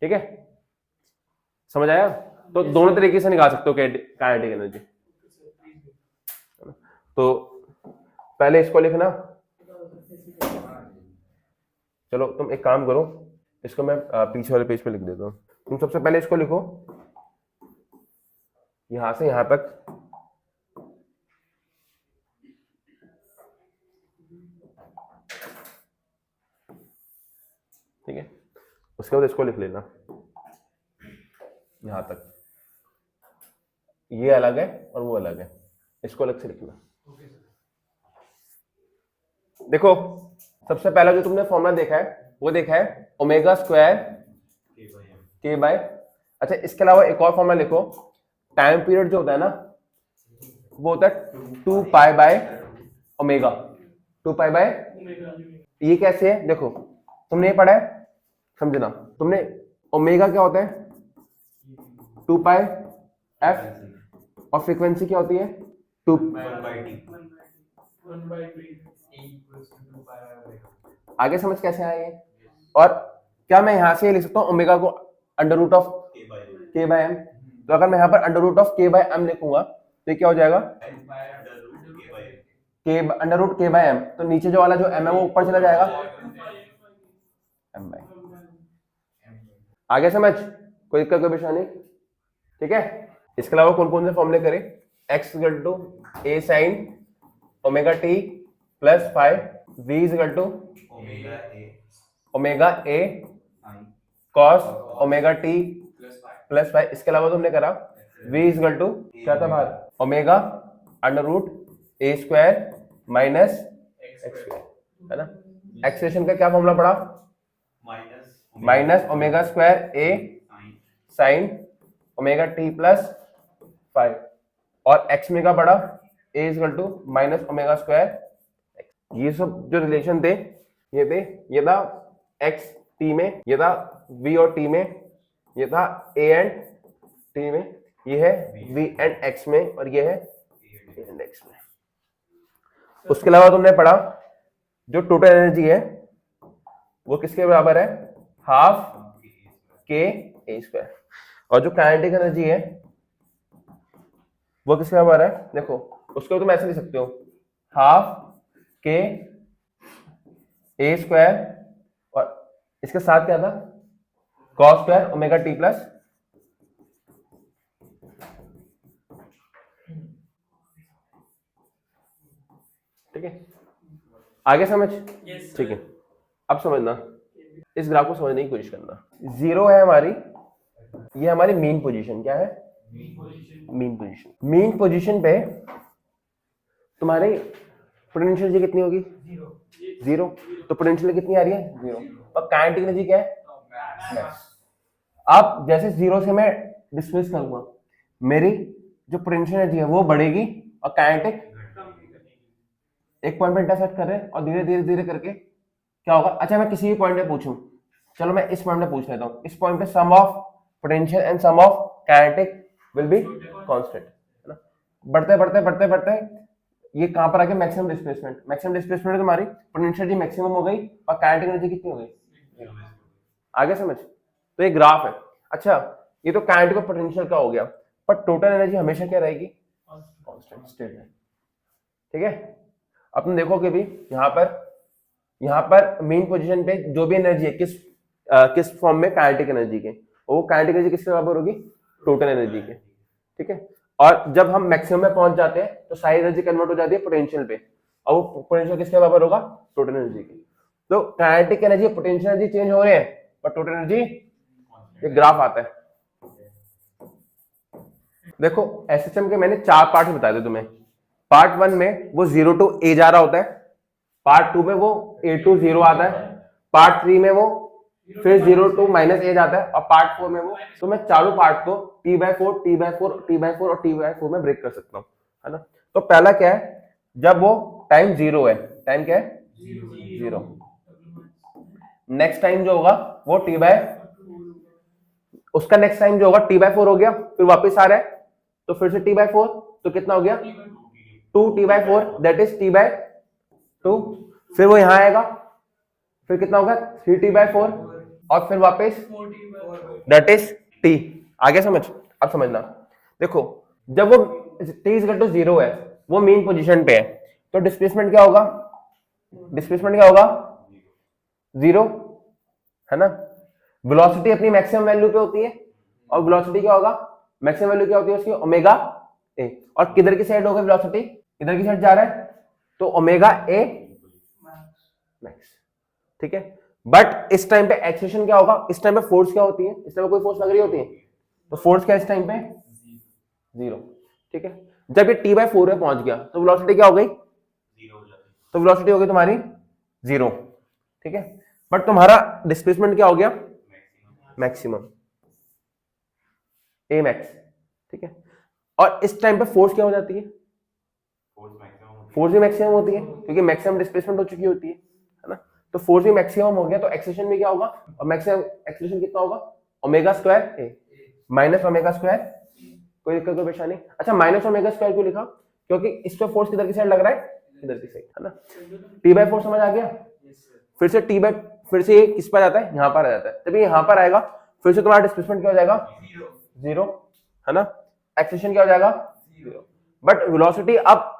ठीक है, समझ आया? तो दोनों तरीके से निकाल सकते हो काइनेटिक एनर्जी। तो पहले इसको लिखना, चलो तुम एक काम करो, इसको मैं पीछे वाले पेज पे लिख देता हूँ। तुम सबसे पहले इसको लिखो यहां से यहां तक, ठीक है, उसके बाद इसको लिख लेना यहां तक, ये अलग है और वो अलग है, इसको अलग से लिखना। देखो सबसे पहला जो तुमने फॉर्मूला देखा है वो देखा है ओमेगा स्क्वायर के बाय, अच्छा इसके अलावा एक और फॉर्मूला लिखो, टाइम पीरियड जो होता है ना वो होता है 2 pi by omega, 2 pi bye, ये कैसे है देखो, तुमने ये पढ़ा है, समझना, तुमने ओमेगा क्या होता है 2 पाई एफ, और फ्रीक्वेंसी क्या होती है 2 आगे समझ कैसे आए ये? और क्या मैं यहां से लिख सकता हूँ ओमेगा को अंडर रूट ऑफ के बाय एम, तो अगर मैं यहाँ पर अंडर रूट ऑफ के बाय एम लिखूंगा तो ये क्या हो जाएगा, के under root k by m, तो नीचे जो वाला जो एम है वो ऊपर चला जाएगा एम बाय, आगे समझ, कोई दिक्कत कोई परेशानी? ठीक है, इसके अलावा कौन कौन से फॉर्मूले करें, x equal to a sine omega T plus five, v equal to omega A cos omega T plus five, इसके अलावा तुमने करा v इक्वल टू क्या था बाहर, omega under root A square minus x square, है ना। एक्सेलेरेशन का क्या फॉर्मूला पड़ा, minus omega square A sine omega T plus 5, और एक्स में का पड़ा A equal to minus omega square. ये सब जो रिलेशन थे ये था एक्स टी में, ये था वी और टी में, ये था ए एंड टी में, ये है वी एंड एक्स में, और ये है ए एंड एक्स में। उसके अलावा तुमने पढ़ा जो टोटल एनर्जी है वो किसके बराबर है, हाफ के ए स्क्वायर, और जो काइनेटिक एनर्जी है वो किसके बराबर है, देखो उसको तुम ऐसे लिख सकते हो, हाफ के ए स्क्वायर, और इसके साथ क्या था, cos square omega T plus, ठीक है, आगे समझ? ठीक है, अब समझना, इस ग्राफ को समझने की कोशिश करना, जीरो है हमारी, ये हमारी मीन पोजीशन, क्या है मीन पोजीशन, मीन पोजीशन पे तुम्हारी पोटेंशियल एनर्जी कितनी होगी, जीरो, तो पोटेंशियल कितनी आ रही है, जीरो, और काइनेटिक एनर्जी क्या है, अब जैसे जीरो से मैं डिस्मिस करूंगा, मेरी जो पोटेंशियल एनर्जी है वो बढ़ेगी, और काइनेटिक एक पॉइंट पे इंटरसेक्ट कर रहे हैं, और धीरे धीरे धीरे करके क्या होगा, अच्छा मैं किसी भी पॉइंट पे पूछूं, चलो मैं इस पॉइंट पे पूछ लेता हूँ, इस पॉइंट पे sum of potential and sum of kinetic will be constant, है ना। बढ़ते बढ़ते बढ़ते बढ़ते ये कहां पर आ गया मैक्सिमम डिस्प्लेसमेंट। मैक्सिमम डिस्प्लेसमेंट तुम्हारी पोटेंशियल एनर्जी मैक्सिमम हो गई और काइनेटिक एनर्जी कितनी हो गई। आगे समझ, तो ये ग्राफ है। अच्छा ये तो काइनेटिक और पोटेंशियल का हो गया, पर टोटल एनर्जी हमेशा क्या रहेगी, कांस्टेंट स्टेट में। ठीक है, अब तुम देखोगे भी यहाँ पर मेन पोजीशन पे जो भी एनर्जी है किस फॉर्म में, काइनेटिक एनर्जी के, वो काइनेटिक एनर्जी किसके बराबर होगी, टोटल एनर्जी के। ठीक है, और जब हम मैक्सिमम में पहुंच जाते हैं तो सारी एनर्जी कन्वर्ट हो जाती है पोटेंशियल पे, और वो पोटेंशियल किसके बराबर होगा, टोटल एनर्जी के। तो kinetic energy potential energy change हो रहे हैं पर टोटल एनर्जी, ये ग्राफ आता है। देखो एसएचएम के मैंने 4 पार्ट बताए थे तुम्हें। पार्ट 1 में वो 0 to A जा रहा होता है, पार्ट 2 में वो A to 0 आता है, पार्ट 3 में वो फिर 0 to -A जाता है, और पार्ट 4 में वो, तो मैं चारों पार्ट को T/4 T/4 T/4 और T/4 में ब्रेक कर सकता हूँ, है ना। तो पहला क्या है, जब वो टाइम 0 है, टाइम क्या है 0, नेक्स्ट टाइम जो होगा वो उसका नेक्स्ट टाइम जो होगा T/4 हो गया, फिर वापस आ रहा है तो फिर से T/4, तो कितना हो गया 2T/4, दैट इज T/2, फिर वो यहां आएगा, फिर कितना होगा 3T/4 और फिर वापस दैट इज T। आगे समझ, अब समझना, देखो जब वो T = 0 है, वो मेन पोजीशन पे है, तो डिस्प्लेसमेंट क्या होगा, डिस्प्लेसमेंट क्या होगा 0, है ना। वेलोसिटी अपनी मैक्सिमम वैल्यू पे होती है, और वेलोसिटी क्या होगा, मैक्सिमम वैल्यू क्या होती है उसकी, ओमेगा ए, और किधर की साइड होगा वेलोसिटी, किधर की साइड जा रहा है, तो ओमेगा ए मैक्स। ठीक है, बट इस टाइम पे एक्सेलरेशन क्या होगा, इस टाइम पे फोर्स क्या होती है, इस टाइम पे कोई फोर्स लग रही होती है, तो फोर्स क्या इस टाइम पे 0। ठीक है, जब ये T/4 में पहुंच गया तो वेलोसिटी क्या हो गई 0, तो वेलोसिटी हो गई तुम्हारी 0। ठीक है, बट तुम्हारा डिस्प्लेसमेंट क्या हो गया, मैक्सिमम ए मैक्स। ठीक है, और इस टाइम पे फोर्स क्या हो जाती है, फोर्स भी मैक्सिमम होती है, क्योंकि मैक्सिमम डिस्प्लेसमेंट हो चुकी होती है ना। तो फोर्स भी मैक्सिमम हो गया, तो एक्सेलरेशन भी क्या होगा, और मैक्सिमम एक्सेलरेशन कितना होगा, ओमेगा² ए माइनस ओमेगा², कोई दिक्कत कोई परेशानी। अच्छा माइनस ओमेगा² क्यों लिखा, क्योंकि इस पे फोर्स किधर की साइड लग रहा है, इधर की साइड, है ना। T/4 समझ आ गया, फिर से ये किस पर जाता है, यहाँ पर आ जाता है, जब ये यहाँ पर आएगा फिर से तुम्हारा डिस्प्लेसमेंट क्या हो जाएगा 0, है ना, एक्सेलरेशन क्या हो जाएगा 0, बट वेलोसिटी अब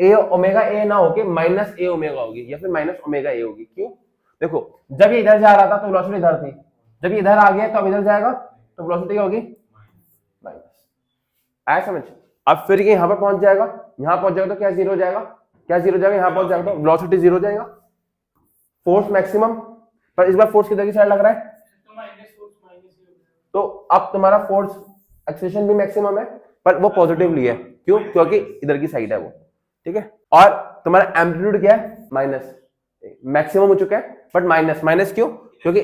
ए ओमेगा ए ना होके -A ओमेगा होगी, या फिर -ओमेगा ए होगी। क्यों, देखो जब ये इधर जा रहा था तो वेलोसिटी इधर थी, जब ये इधर आ गया तो अब इधर जाएगा तो वेलोसिटी क्या होगी माइनस। आया समझ, अब फिर ये यहाँ पर पहुंच जाएगा, यहाँ पहुंच जाएगा तो क्या 0 हो जाएगा, क्या 0 हो जाएगा, यहाँ पहुंच जाएगा तो वेलोसिटी 0 हो जाएगा, फोर्स मैक्सिमम, पर इस बार फोर्स किधर की साइड लग रहा है, तो अब तुम्हारा फोर्स एक्सेलरेशन भी मैक्सिमम है, पर वो पॉजिटिवली है, क्यों, क्योंकि इधर की साइड है वो। ठीक है, और तुम्हारा एम्पलीट्यूड क्या है माइनस, मैक्सिमम हो चुका है बट माइनस क्यों, क्योंकि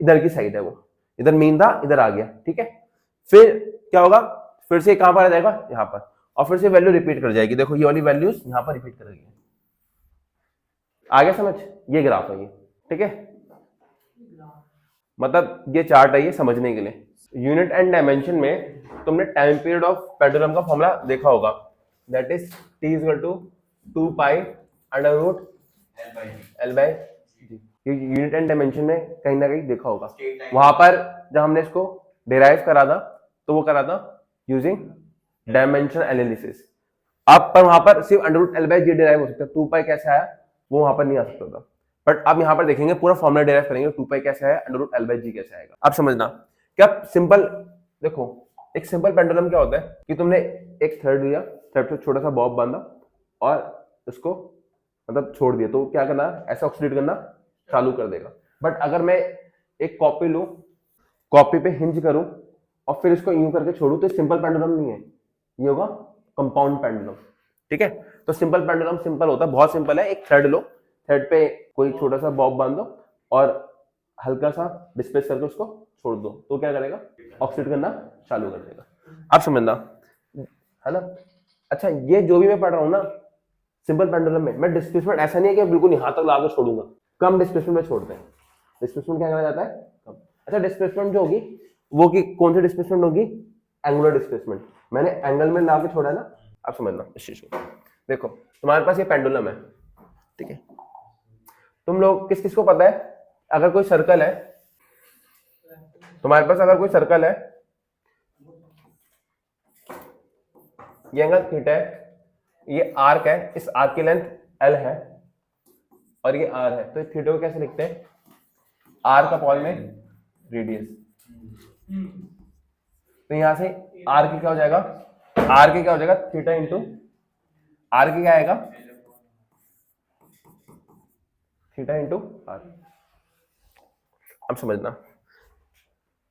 इधर की साइड है वो, इधर मेन था इधर आ गया। ठीक है, फिर क्या होगा, फिर से कहां पर आ जाएगा, यहाँ पर, और फिर से वैल्यू रिपीट कर जाएगी, देखो ये वाली वैल्यूज यहाँ पर रिपीट करेगी। आगे समझ, ये ग्राफ है ये। ठीक है, मतलब ये चार्ट है ये समझने के लिए। यूनिट एंड डायमेंशन में तुमने टाइम पीरियड ऑफ पेंडुलम का फॉर्मूला देखा होगा, दैट इज T = 2π √L/G। ये यूनिट एंड डायमेंशन में कहीं ना कहीं देखा होगा, वहां पर जब हमने इसको डिराइव करा था तो वो करा था यूजिंग डायमेंशन एनालिसिस। अब पर वहां पर सिर्फ √L/G डिराइव हो सकता है, 2π कैसे आया वो वहां पर नहीं आ सकता था, बट अब यहाँ पर देखेंगे पूरा फॉर्मूला डिराइव करेंगे, 2π कैसे आया, √L/G कैसे आएगा। अब समझना, क्या सिंपल, देखो एक सिंपल पेंडुलम क्या होता है कि तुमने एक थ्रेड लिया, थ्रेड पे छोटा सा बॉब बांधा और उसको मतलब छोड़ दिया, तो क्या करना, ऐसा ऑक्सीडेट करना चालू कर देगा। बट अगर मैं एक कॉपी लूं, कॉपी पे हिंज करूं और फिर इसको यूं करके छोड़ूं, तो सिंपल पेंडुलम नहीं है, ये होगा कंपाउंड पेंडुलम। ठीक है, तो सिंपल पेंडुलम सिंपल होता है, बहुत सिंपल है, एक थ्रेड लो, थ्रेड पे कोई छोटा सा बॉब बांध दो और हल्का सा डिस्प्लेस करके उसको छोड़ दो, तो क्या करेगा, ऑक्सीडेट करना चालू कर देगा। आप समझना, है ना। अच्छा ये जो भी मैं पढ़ रहा हूँ ना सिंपल पेंडुलम में, मैं डिस्प्लेसमेंट ऐसा नहीं है कि बिल्कुल यहाँ तक लाकर छोड़ूंगा, कम डिस्प्लेसमेंट में छोड़ते हैं। डिस्प्लेसमेंट क्या कहा जाता है, कम। अच्छा डिस्प्लेसमेंट जो होगी वो की कौन सी डिस्प्लेसमेंट होगी, एंगुलर डिस्प्लेसमेंट, मैंने एंगल में ला के छोड़ा है ना, आप समझना इस चीज को। देखो तुम्हारे पास ये पेंडुलम है, ठीक है। तुम लोग किस किस को पता है, अगर कोई सर्कल है तुम्हारे पास, अगर कोई सर्कल है, ये एंगल थीटा है, ये आर्क है, इस आर्क की लेंथ एल है और ये आर है, तो इस थीटा को कैसे लिखते हैं, आर का अपॉन में रेडियस। तो यहां से आर की क्या हो जाएगा, आर की क्या हो जाएगा, थीटा इंटू आर की क्या आएगा, थीटा इंटू आर। अब समझना,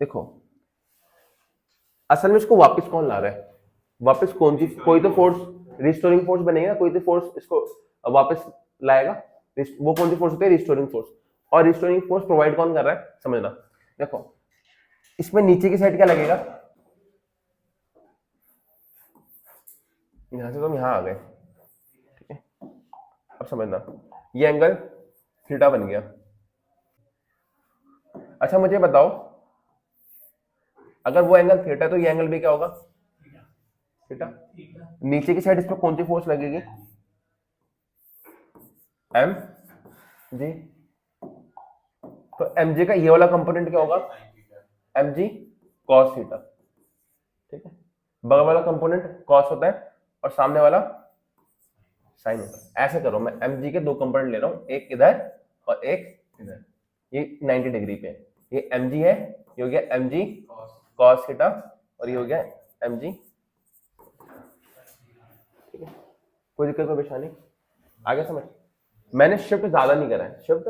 देखो असल में इसको वापस कौन ला रहा है, वापस कौन सी, कोई तो फोर्स रिस्टोरिंग फोर्स बनेगा, कोई तो फोर्स इसको वापस लाएगा। वो कौन सी फोर्स होती है, रिस्टोरिंग फोर्स। और रिस्टोरिंग फोर्स प्रोवाइड कौन कर रहा है, समझना। देखो इसमें नीचे की साइड क्या लगेगा, यहां से तुम यहां आ गए, ठीक है। अब समझना, ये एंगल थीटा बन गया। अच्छा मुझे बताओ, अगर वो एंगल थीटा तो ये एंगल भी क्या होगा, थीटा। नीचे की साइड इस पर कौन सी फोर्स लगेगी, एम जी। तो एम जी का ये वाला कंपोनेंट क्या होगा, एम जी कॉस थीटा, ठीक है। बगल वाला कंपोनेंट कॉस होता है और सामने वाला साइन होता है। ऐसे करो, मैं एम जी के दो कंपोनेंट ले रहा हूं, एक इधर और एक इधर, ये 90 डिग्री पे। ये एम जी है, ये हो गया एम जी कॉस थीटा और ये हो गया एम जी, ठीक है। कोई दिक्कत कोई परेशानी, आगे समझ। मैंने शिफ्ट ज्यादा नहीं करा है, शिफ्ट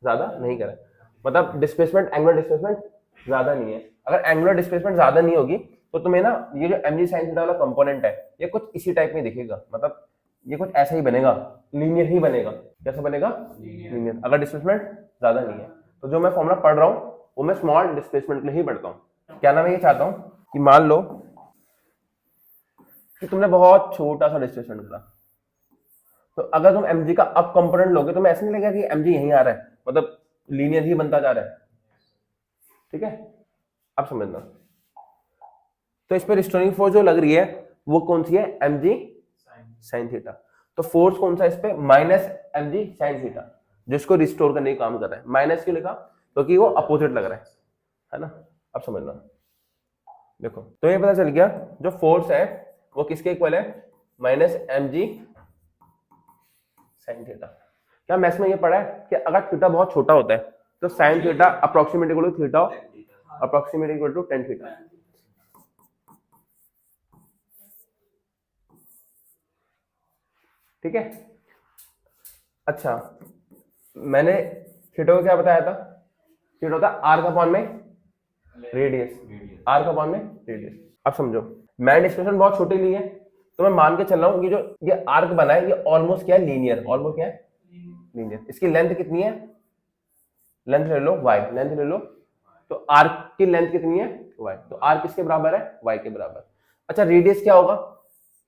ज्यादा नहीं करा है, मतलब डिस्प्लेसमेंट, एंगुलर डिस्प्लेसमेंट ज्यादा नहीं है। अगर एंगुलर डिस्प्लेसमेंट ज्यादा नहीं होगी तो तुम्हें ना ये जो एम जी साइन थीटा वाला कंपोनेंट है ये कुछ इसी टाइप में दिखेगा, मतलब ये कुछ ऐसा ही बनेगा, लीनियर ही बनेगा। कैसा बनेगा, लीनियर, अगर डिस्प्लेसमेंट ज्यादा नहीं है। तो जो मैं फॉर्मूला पढ़ रहा हूँ वो मैं स्मॉल डिस्प्लेसमेंट में ही पढ़ता हूँ। क्या ना, मैं ये चाहता हूँ कि मान लो कि तुमने बहुत छोटा सा डिस्प्लेसमेंट करा, तो अगर तुम mg का अब कंपोनेंट लोगे तो मैं ऐसे नहीं लगेगा कि mg यहीं आ रहा है, मतलब लीनियर ही बनता जा रहा है, ठीक है। अब समझना, तो इस पर रिस्टोरिंग फोर्स जो लग रही है वो कौन सी है, mg साइन थीटा। तो फोर्स कौन सा है इस पे, माइनस mg साइन थीटा, जिसको रिस्टोर करने का काम कर रहा है। माइनस क्यों लिखा, क्योंकि वो अपोजिट लग रहा है ना। अब समझना, देखो तो ये पता चल गया जो फोर्स है वो किसके इक्वल है, माइनस mg साइन थीटा। क्या मैथ्स में ये पढ़ा है कि अगर थीटा बहुत छोटा होता है तो sine theta approximate equal to theta, approximate equal to tan theta, ठीक है। अच्छा मैंने थीटा को क्या बताया था, थीटा होता है आर का अपॉन में रेडियस, आर का अपॉन में रेडियस। अब समझो, मैंने डिस्प्लेसमेंट बहुत छोटी ली है तो मैं मान के चल रहा हूं कि जो ये आर्क बना है ये ऑलमोस्ट क्या है, लीनियर, ऑलमोस्ट क्या है, लीनियर। इसकी लेंथ कितनी है, लेंथ ले लो y, लेंथ ले लो, तो आर्क की लेंथ कितनी है y, तो आर किसके बराबर है, y के बराबर। अच्छा रेडियस क्या होगा,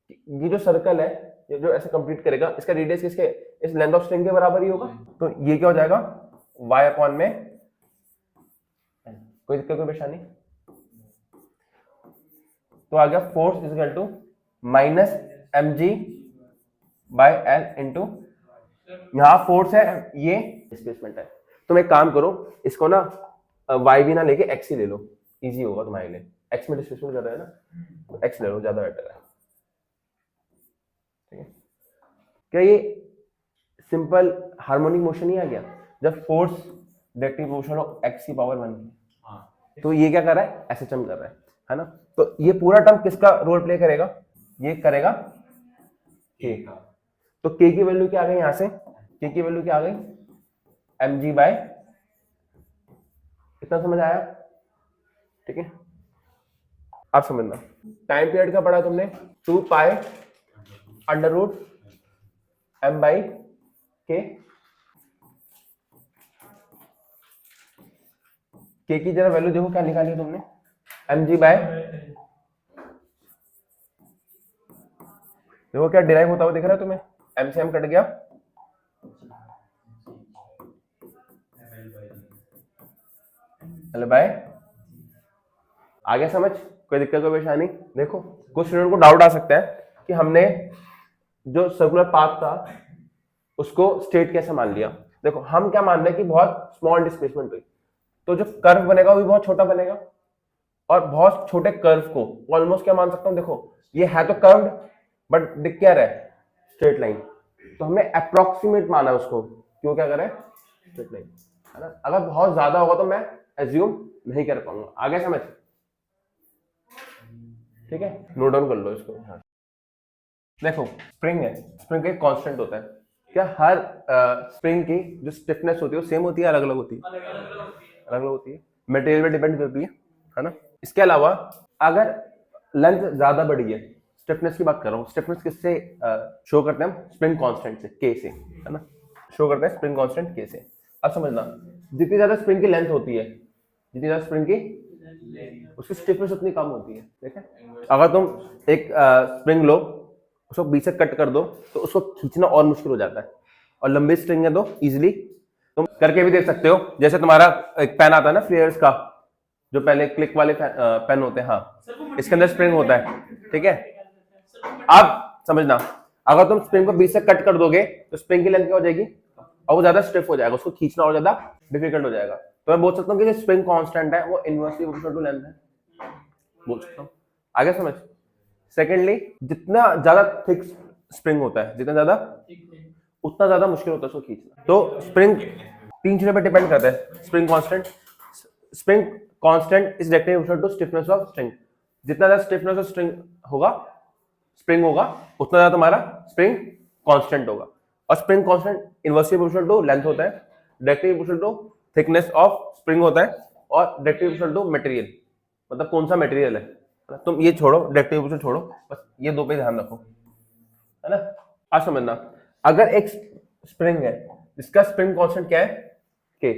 ये जो सर्कल है ये जो ऐसे कंप्लीट करेगा इसका रेडियस किसके, इस लेंथ ऑफ स्ट्रिंग के बराबर ही होगा। तो ये क्या हो जाएगा, y अपॉन में, कोई दिक्कत कोई परेशानी। तो आ गया force is equal to minus m g by l into, यहां फोर्स है, ये डिस्प्लेसमेंट है। तुम एक काम करो, इसको ना y भी ना लेके x ही ले लो, इजी होगा तुम्हारे लिए। x में डिस्प्लेसमेंट ज्यादा है ना, तो x ले लो, ज्यादा बेटर है, ठीक है। क्या ये सिंपल हार्मोनिक मोशन ही आ गया, जब force directive motion of x की पावर 1, तो ये क्या कर रहा है, SHM कर रहा है ना। तो ये पूरा टर्म किसका रोल प्ले करेगा, ये करेगा k का। तो k की वैल्यू क्या आ गई, यहां से k की वैल्यू क्या आ गई, mg बाय, इतना समझ आया, ठीक है। आप समझना, टाइम पीरियड का पढ़ा तुमने, 2 pi under root m by k, k की जरा वैल्यू देखो क्या निकाली तुमने, mg बाय, देखो क्या डिराइव होता हुआ दिख रहा है तुम्हें, m से m कट गया, l बाय, आ गया समझ, कोई दिक्कत कोई परेशानी। देखो कुछ स्टूडेंट को डाउट आ सकता है कि हमने जो सर्कुलर पाथ था उसको स्ट्रेट कैसे मान लिया। देखो हम क्या मान रहे हैं कि बहुत स्मॉल डिस्प्लेसमेंट हुई, तो जो कर्व बनेगा वो भी बहुत छोटा बनेगा, और बहुत छोटे कर्व को ऑलमोस्ट क्या मान सकता हूँ, देखो ये है तो कर्व्ड बट दिख क्या रहा है, स्ट्रेट लाइन, तो हमने अप्रोक्सीमेट माना उसको, क्यों क्या करें, स्ट्रेट लाइन, है ना। अगर बहुत ज्यादा होगा तो मैं एज्यूम नहीं कर पाऊंगा। आगे समझ, ठीक है, नोट डाउन कर लो इसको। हाँ देखो स्प्रिंग है, स्प्रिंग का एक कांस्टेंट होता है, क्या हर स्प्रिंग की जो स्टिफनेस होती है वो सेम होती है, अलग अलग होती है, अलग अलग होती है, मटेरियल पे डिपेंड करती है ना। इसके अलावा अगर लेंथ ज्यादा बढ़ी है, स्टिफनेस की बात कर रहा हूँ, स्टिफनेस किससे शो करते हैं हम, स्प्रिंग कांस्टेंट से, के से, है ना, शो करते हैं स्प्रिंग कांस्टेंट के से। अब समझना, जितनी ज्यादा स्प्रिंग की लेंथ होती है, जितनी ज्यादा स्प्रिंग की, उसकी स्टिफनेस उतनी कम होती है, ठीक है। अगर तुम एक स्प्रिंग लो, उसको बीच से कट कर दो तो उसको खींचना और मुश्किल हो जाता है, और लंबी स्ट्रिंग है तो इजीली तुम करके भी देख सकते हो। जैसे तुम्हारा एक पेन आता है ना फ्लेयर्स का, जो पहले क्लिक वाले पेन होते हैं, हाँ इसके अंदर स्प्रिंग होता है, ठीक है। अब समझना, अगर तुम स्प्रिंग को बीच से कट कर दोगे तो स्प्रिंग की लेंथ क्या हो जाएगी, और वो ज्यादा स्टिफ हो जाएगा, उसको खींचना और ज्यादा डिफिकल्ट हो जाएगा। तो मैं बोल सकता हूँ कि जो स्प्रिंग कांस्टेंट है वो इनवर्सली प्रोपोर्शनल टू लेंथ है, बोल सकता हूँ। आगे समझ। सेकेंडली, जितना ज्यादा थिक स्प्रिंग होता है, जितना ज्यादा उतना ज्यादा मुश्किल होता है उसको खींचना। तो स्प्रिंग तीन चीजों पर डिपेंड करता है, spring constant, spring constant is directly proportional to stiffness of string. जितना ज्यादा स्टिफनेस ऑफ स्ट्रिंग होगा, स्प्रिंग होगा, उतना ज्यादा तुम्हारा स्प्रिंग कांस्टेंट होगा। और spring constant inversely proportional to length होता है, directly proportional to thickness of spring होता है, और डायरेक्टली प्रोपोर्शनल टू मटेरियल, मतलब कौन सा मटेरियल है। तुम ये छोड़ो, डायरेक्टली प्रोपोर्शनल छोड़ो, बस ये दो पे ध्यान रखो, है ना। आज समझना, अगर एक स्प्रिंग है जिसका स्प्रिंग कांस्टेंट क्या है, के,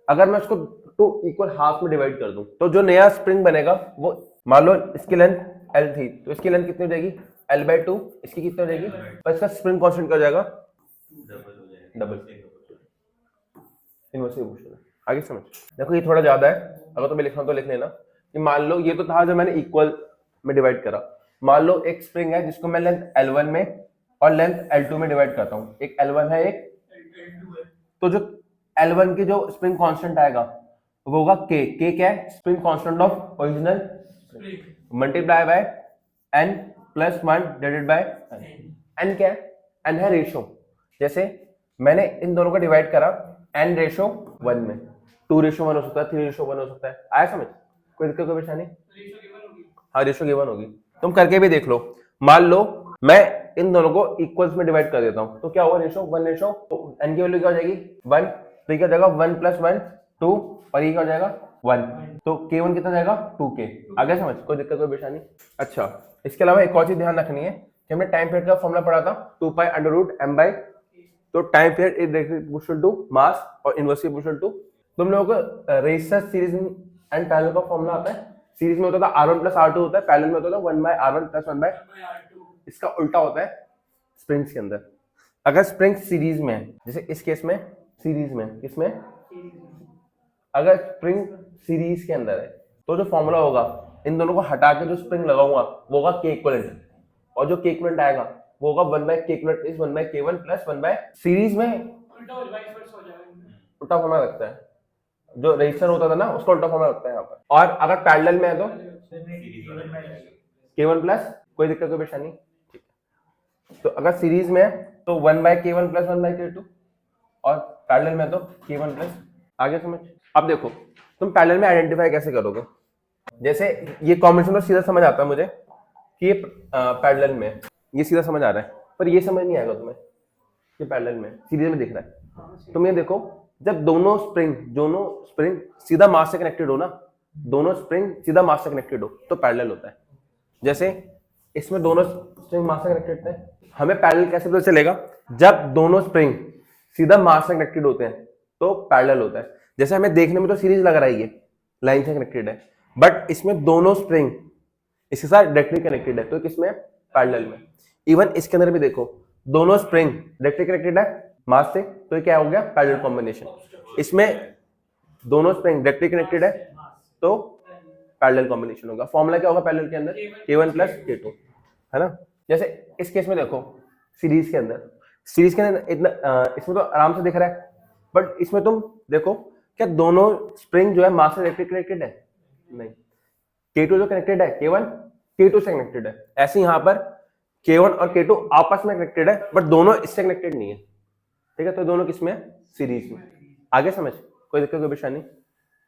अगर मैं उसको टू इक्वल हाफ में डिवाइड कर दूं तो जो नया स्प्रिंग बनेगा वो, मान लो इसकी लेंथ L थी तो इसकी लेंथ कितनी हो जाएगी, L/2, इसकी कितनी हो जाएगी, पर इसका स्प्रिंग कांस्टेंट क्या हो जाएगा, डबल, इनवर्सली प्रोपोर्शनल। आगे समझ। देखो ये थोड़ा ज्यादा है, अगर तुम्हें लिखना तो लिख लेना कि मान लो ये तो था जो मैंने इक्वल में डिवाइड करा, मान लो एक स्प्रिंग है जिसको मैं लेंथ L1 में और लेंथ L2 में डिवाइड करता हूँ, एक L1 है एक L2 है, तो जो L1 की जो स्प्रिंग कांस्टेंट आएगा वो होगा K। K क्या है, spring constant of original multiply by n plus 1 divided by n। क्या है, n है रेशो, जैसे मैंने इन दोनों को डिवाइड करा n रेशो 1 में, 2 रेशो 1 हो सकता है, 3 रेशो 1 हो सकता है। आया समझ, कोई दिक्कत कोई परेशानी, हाँ रेशो गिवन होगी, तुम करके भी देख लो। मान लो मैं इन दोनों को इक्वल्स में डिवाइड कर देता हूं तो क्या होगा, रेशो 1 रेशो, तो n की वैल्यू क्या हो जाएगी 1, तो क्या हो जाएगा 1 + 1 2, और ये क्या हो जाएगा 1, तो k1 कितना जाएगा 2k। आगे समझ, कोई दिक्कत कोई परेशानी। अच्छा, इसके अलावा एक और चीज ध्यान रखनी है कि हमने टाइम पीरियड का फॉर्मूला पढ़ा था 2π√m/, तो time period is directly proportional to mass और इनवर्सली प्रोपोर्शनल टू, तुम लोगों को रेजिस्टेंस सीरीज एंड पैरेलल का फॉर्मूला आता है, सीरीज में होता था R1 + R2 होता है, पैरेलल में होता था 1/R1 + 1/R2, इसका उल्टा होता है स्प्रिंग्स के अंदर। अगर स्प्रिंग सीरीज में है, जैसे इस केस में सीरीज में, किसमें, अगर स्प्रिंग सीरीज के अंदर है तो जो फॉर्मूला होगा, इन दोनों को हटा के जो स्प्रिंग लगाऊंगा वो होगा K इक्विवेलेंट, और जो K इक्विवेलेंट आएगा वो होगा 1/K equivalent is 1/K1 + 1/, series में उल्टा फॉर्मूला लगता है, जो रेजिस्टर होता था ना उसका उल्टा फॉर्मूला लगता है यहाँ पर। और अगर पैरेलल में है तो K1 प्लस, कोई दिक्कत कोई परेशानी। तो अगर सीरीज में है तो 1/K1 + 1/K2, और पैरेलल में तो K1 प्लस। आगे समझ। अब देखो तुम पैरेलल में आइडेंटिफाई कैसे करोगे, जैसे ये कॉम्बिनेशन तो सीधा समझ आता है मुझे कि ये पैरेलल में, ये सीधा समझ आ रहा है, पर ये समझ नहीं आएगा तुम्हें कि पैरेलल में, सीरीज में दिख रहा है। तुम ये देखो, जब दोनों स्प्रिंग सीधा मास से कनेक्टेड हो ना, दोनों स्प्रिंग सीधा मास से कनेक्टेड हो तो पैरेलल होता है। जैसे इसमें दोनों स्प्रिंग मास से कनेक्टेड थे, हमें पैरेलल कैसे पता चलेगा, जब दोनों स्प्रिंग सीधा मास से कनेक्टेड होते हैं तो पैरेलल होता है। जैसे हमें देखने में तो सीरीज लग रहा है, ये लाइन से कनेक्टेड है, बट इसमें दोनों स्प्रिंग इसके साथ डायरेक्टली कनेक्टेड है, तो किसमें, पैरेलल में। इवन इसके अंदर भी देखो, दोनों स्प्रिंग डायरेक्टली कनेक्टेड है मास से, तो ये क्या हो गया, पैरेलल कॉम्बिनेशन। इसमें दोनों स्प्रिंग डायरेक्टली कनेक्टेड है तो पैरेलल कॉम्बिनेशन होगा। फॉर्मूला क्या होगा पैरेलल के अंदर, K1 + K2, है ना। जैसे इस केस में देखो, सीरीज के अंदर इतना इसमें तो आराम से दिख रहा है, बट इसमें तुम देखो क्या दोनों स्प्रिंग जो है मास से डायरेक्टली कनेक्टेड है? नहीं, K2 जो कनेक्टेड है K1 K2 से कनेक्टेड है। ऐसे यहाँ पर K1 और K2 आपस में कनेक्टेड है, बट दोनों इससे कनेक्टेड नहीं है। ठीक है, तो दोनों किसमें है? सीरीज में। आगे समझ, कोई दिक्कत कोई परेशानी?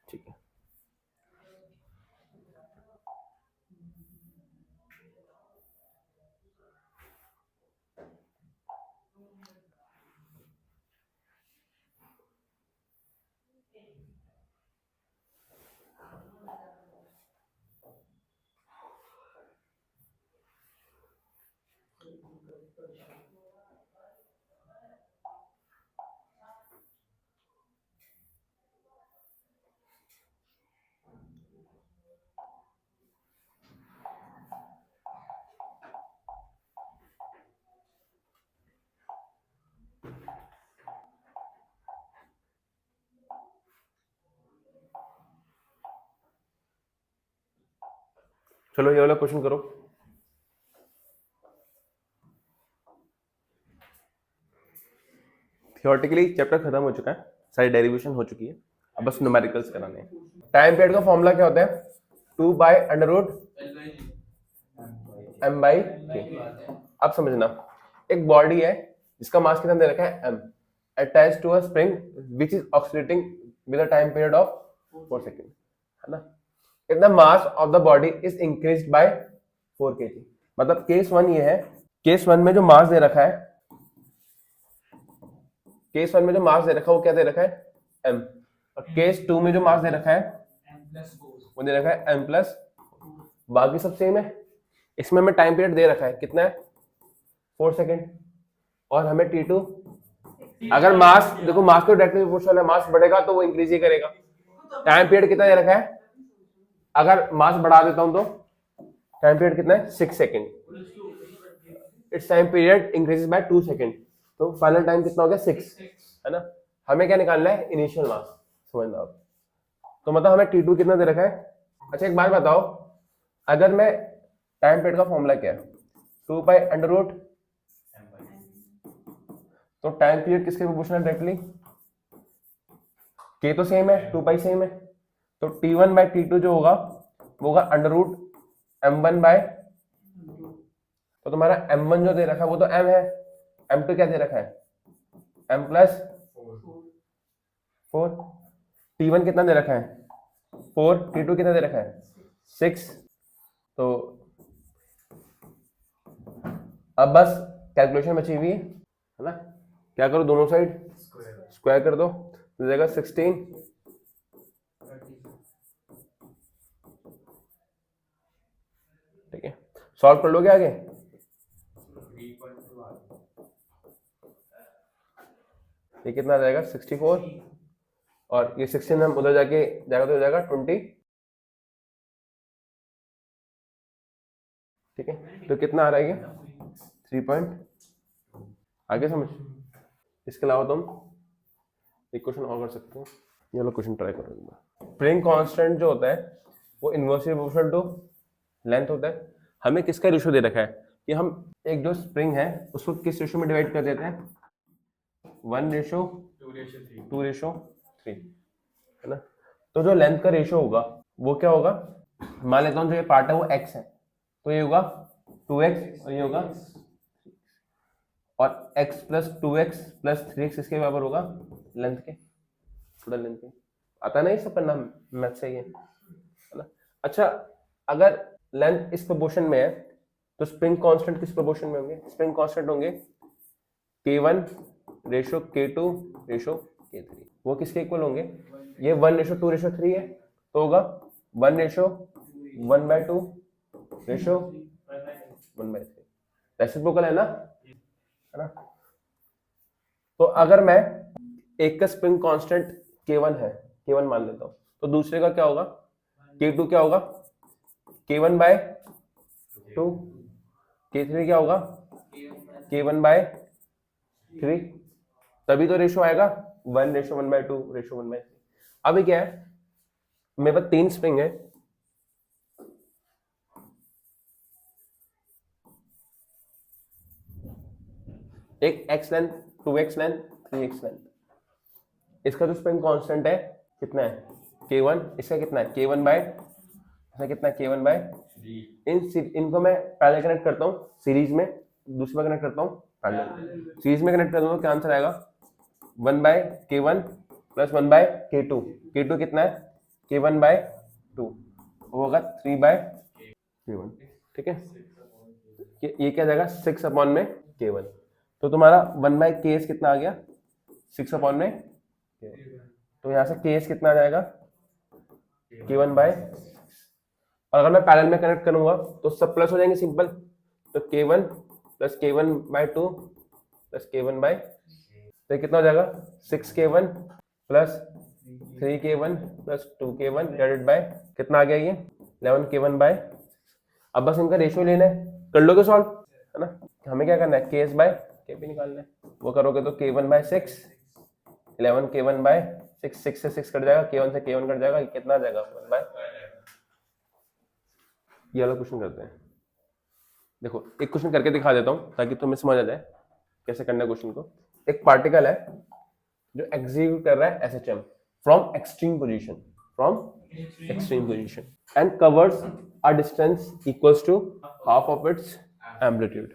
ठीक है, चलो ये वाला क्वेश्चन करो। थियोरेटिकली चैप्टर खत्म हो चुका है, सारी डेरिवेशन हो चुकी है, अब बस न्यूमेरिकल्स कराने हैं। टाइम पीरियड का फॉर्मूला क्या होता है? 2 by under root m by k। अब समझना, एक बॉडी है जिसका मास कितना दे रखा है m, attach to a spring which is oscillating with a time period of 4 second, है ना? इतना mass of the body is increased by 4 kg। मतलब केस 1 ये है, केस 1 में जो मास दे रखा है, केस 1 में जो मास दे रखा है वो क्या दे रखा है? m। और केस 2 में जो मास दे रखा है वो दे रखा है m प्लस, बाकी सब सेम है। इसमें हमें टाइम पीरियड दे रखा है कितना है? 4 सेकेंड। और हमें T2, अगर मास देखो, मास तो डायरेक्टली प्रोपोर्शनल है, मास बढ़ेगा तो वो इंक्रीज ही करेगा। टाइम पीरियड कितना दे रखा है? अगर मास बढ़ा देता हूं तो टाइम पीरियड कितना है? 6 second. It's time period increases by 2 second, तो फाइनल टाइम कितना हो गया? 6, है ना? हमें क्या निकालना है? Initial mass. समझना आप, तो मतलब हमें T2 कितना दे रखा है? अच्छा एक बात बताओ, अगर मैं टाइम पीरियड का फॉर्मूला क्या है? 2 बाय अंडर रूट, तो टाइम पीरियड किसके प्रोपोर्शनल डायरेक्टली? K तो सेम है, 2 पाई सेम है, तो T1 बाय T2 जो होगा वो होगा अंडर रूट M1 बाय, तो तुम्हारा M1 जो दे रखा है वो तो M है, M2 क्या दे रखा है? M plus 4। T1 कितना दे रखा है? 4। T2 कितना दे रखा है? 6। तो अब बस कैलकुलेशन बची हुई है ना? क्या करो, दोनों साइड स्क्वायर कर दो, तो जाएगा 16। ठीक है, सॉल्व कर लोगे आगे? ये कितना आ जाएगा? 64, और ये 16 हम उधर जाके जाएगा तो हो जाएगा 20। ठीक है, तो कितना आ रहा है ये? 3 पॉइंट। आगे समझ। इसके अलावा तुम एक क्वेश्चन और कर सकते हो, ये वाला क्वेश्चन ट्राई करो। स्प्रिंग कांस्टेंट जो होता है वो इनवर्सली प्रोपोर्शनल टू लेंथ होता है। हमें किसका रेशियो दे रखा है कि हम एक जो स्प्रिंग है उसको किस रेशियो में डिवाइड कर देते हैं? 1:2:3, है ना? तो जो लेंथ का रेशियो होगा वो क्या होगा? मान लेता हूँ जो ये पार्ट है वो x है, तो ये होगा 2x और ये होगा, और x plus 2x plus 3x इसके बराबर होगा लेंथ के, थोड़ा लेंथ के। आता है ना ये सब करना मैथ से, है ना? अच्छा, अगर लेंथ इस प्रोपोर्शन में है तो स्प्रिंग कांस्टेंट किस प्रोपोर्शन में होंगे? स्प्रिंग कांस्टेंट होंगे K1 ratio K2 ratio K3। वो किसके इक्वल होंगे? ये 1:2:3 है, तो होगा 1:1/2 रेशो 1/3। रेसिप्रोकल है ना? है ना? तो अगर मैं एक का स्प्रिंग कांस्टेंट K1 है, K1 मान लेता हूं, तो दूसरे का क्या होगा? K2 क्या होगा? K1/2। K3 क्या होगा? K1/3। तभी तो रेशो आएगा 1:1/2 रेशो 1/3। अभी क्या है, मेरे पास 3 स्प्रिंग है, एक x length, 2x length, 3x length. इसका जो स्प्रिंग कांस्टेंट है कितना है k1, इसका कितना है k1 बाय, इसका कितना है k1 बाय, इनको मैं पहले कनेक्ट करता हूँ सीरीज में, दूसरे में कनेक्ट करता हूँ पैरेलल। सीरीज में कनेक्ट कर दूंगा, क्या आंसर आएगा 1 bye k1 plus 1 bye k2। k2 कितना है k1 बाय 2, वो होगा 3 बाय k1। ठीक है, ये क्या जाएगा 6 अपॉन में k1। तो तुम्हारा 1 बाय ks कितना आ गया 6 अपॉन में k1। तो यहाँ से ks कितना आ जाएगा k1 बाय, और अगर मैं पैरेलल में कनेक्ट करूंगा तो सब प्लस हो जाएंगे सिंपल। तो k1 plus k1 bye 2 plus k1 bye, तो कितना हो जाएगा 6k1 plus 3k1 plus 2k1 divided by कितना आ गया ये 11k1 बाय। अब बस इनका रेशियो लेना है, कर लोगे सॉल्व, है ना। हमें क्या करना है ks बाय k भी निकालना है, वो करोगे तो k1 बाय 6, 11k1 बाय 6, 6 से 6 कट जाएगा, k1 से k1 कट जाएगा, कितना आ जाएगा 1 बाय। ये वाला क्वेश्चन करते हैं। देखो एक क्वेश्चन करके दिखा देता हूं ताकि तुम्हें समझ आ जाए कैसे करना है क्वेश्चन को। एक पार्टिकल है जो एग्जीक्यूट कर रहा है SHM from extreme position and covers a distance equals to half of its amplitude.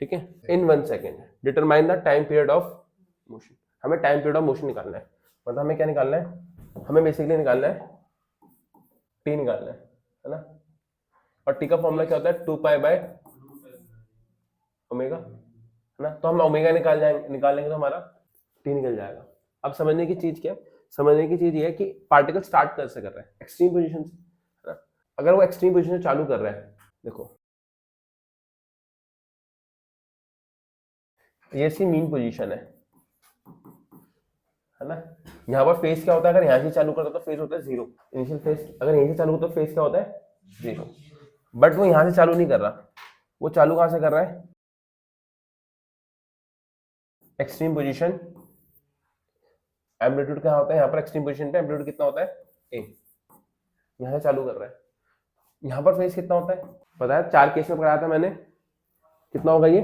ठीक है, in 1 second determine the time period of motion. हमें टाइम पीरियड ऑफ मोशन निकालना है, मतलब हमें क्या निकालना है, हमें बेसिकली निकालना है टी निकालना है ना। और टी का फॉर्मूला क्या होता है 2 पाई बाय ओमेगा, है ना। तो हम ओमेगा निकाल लेंगे तो हमारा टी निकल जाएगा। अब समझने की चीज क्या है, समझने की चीज ये है कि पार्टिकल स्टार्ट कर से कर रहा है एक्सट्रीम पोजीशन से, है ना। अगर वो एक्सट्रीम पोजीशन से चालू कर रहा है, देखो ये इसकी मीन पोजीशन है ना। यहाँ पर फेस क्या होता है, अगर यहाँ से चालू करता तो फेस होता है 0 इनिशियल फेस, अगर यहीं से चालू होता तो फेस क्या होता है 0। बट वो यहाँ से चालू नहीं कर रहा, वो चालू कहाँ से कर रहा है एक्सट्रीम पोजीशन। एम्पलीट्यूड क्या होता है यहाँ पर एक्सट्रीम पोजीशन पे, एम्पलीट्यूड कितना होता है a, यहाँ से चालू कर रहा है। यहाँ पर फेस कितना होता है पता है, 4 केस में कराया था मैंने, कितना होगा ये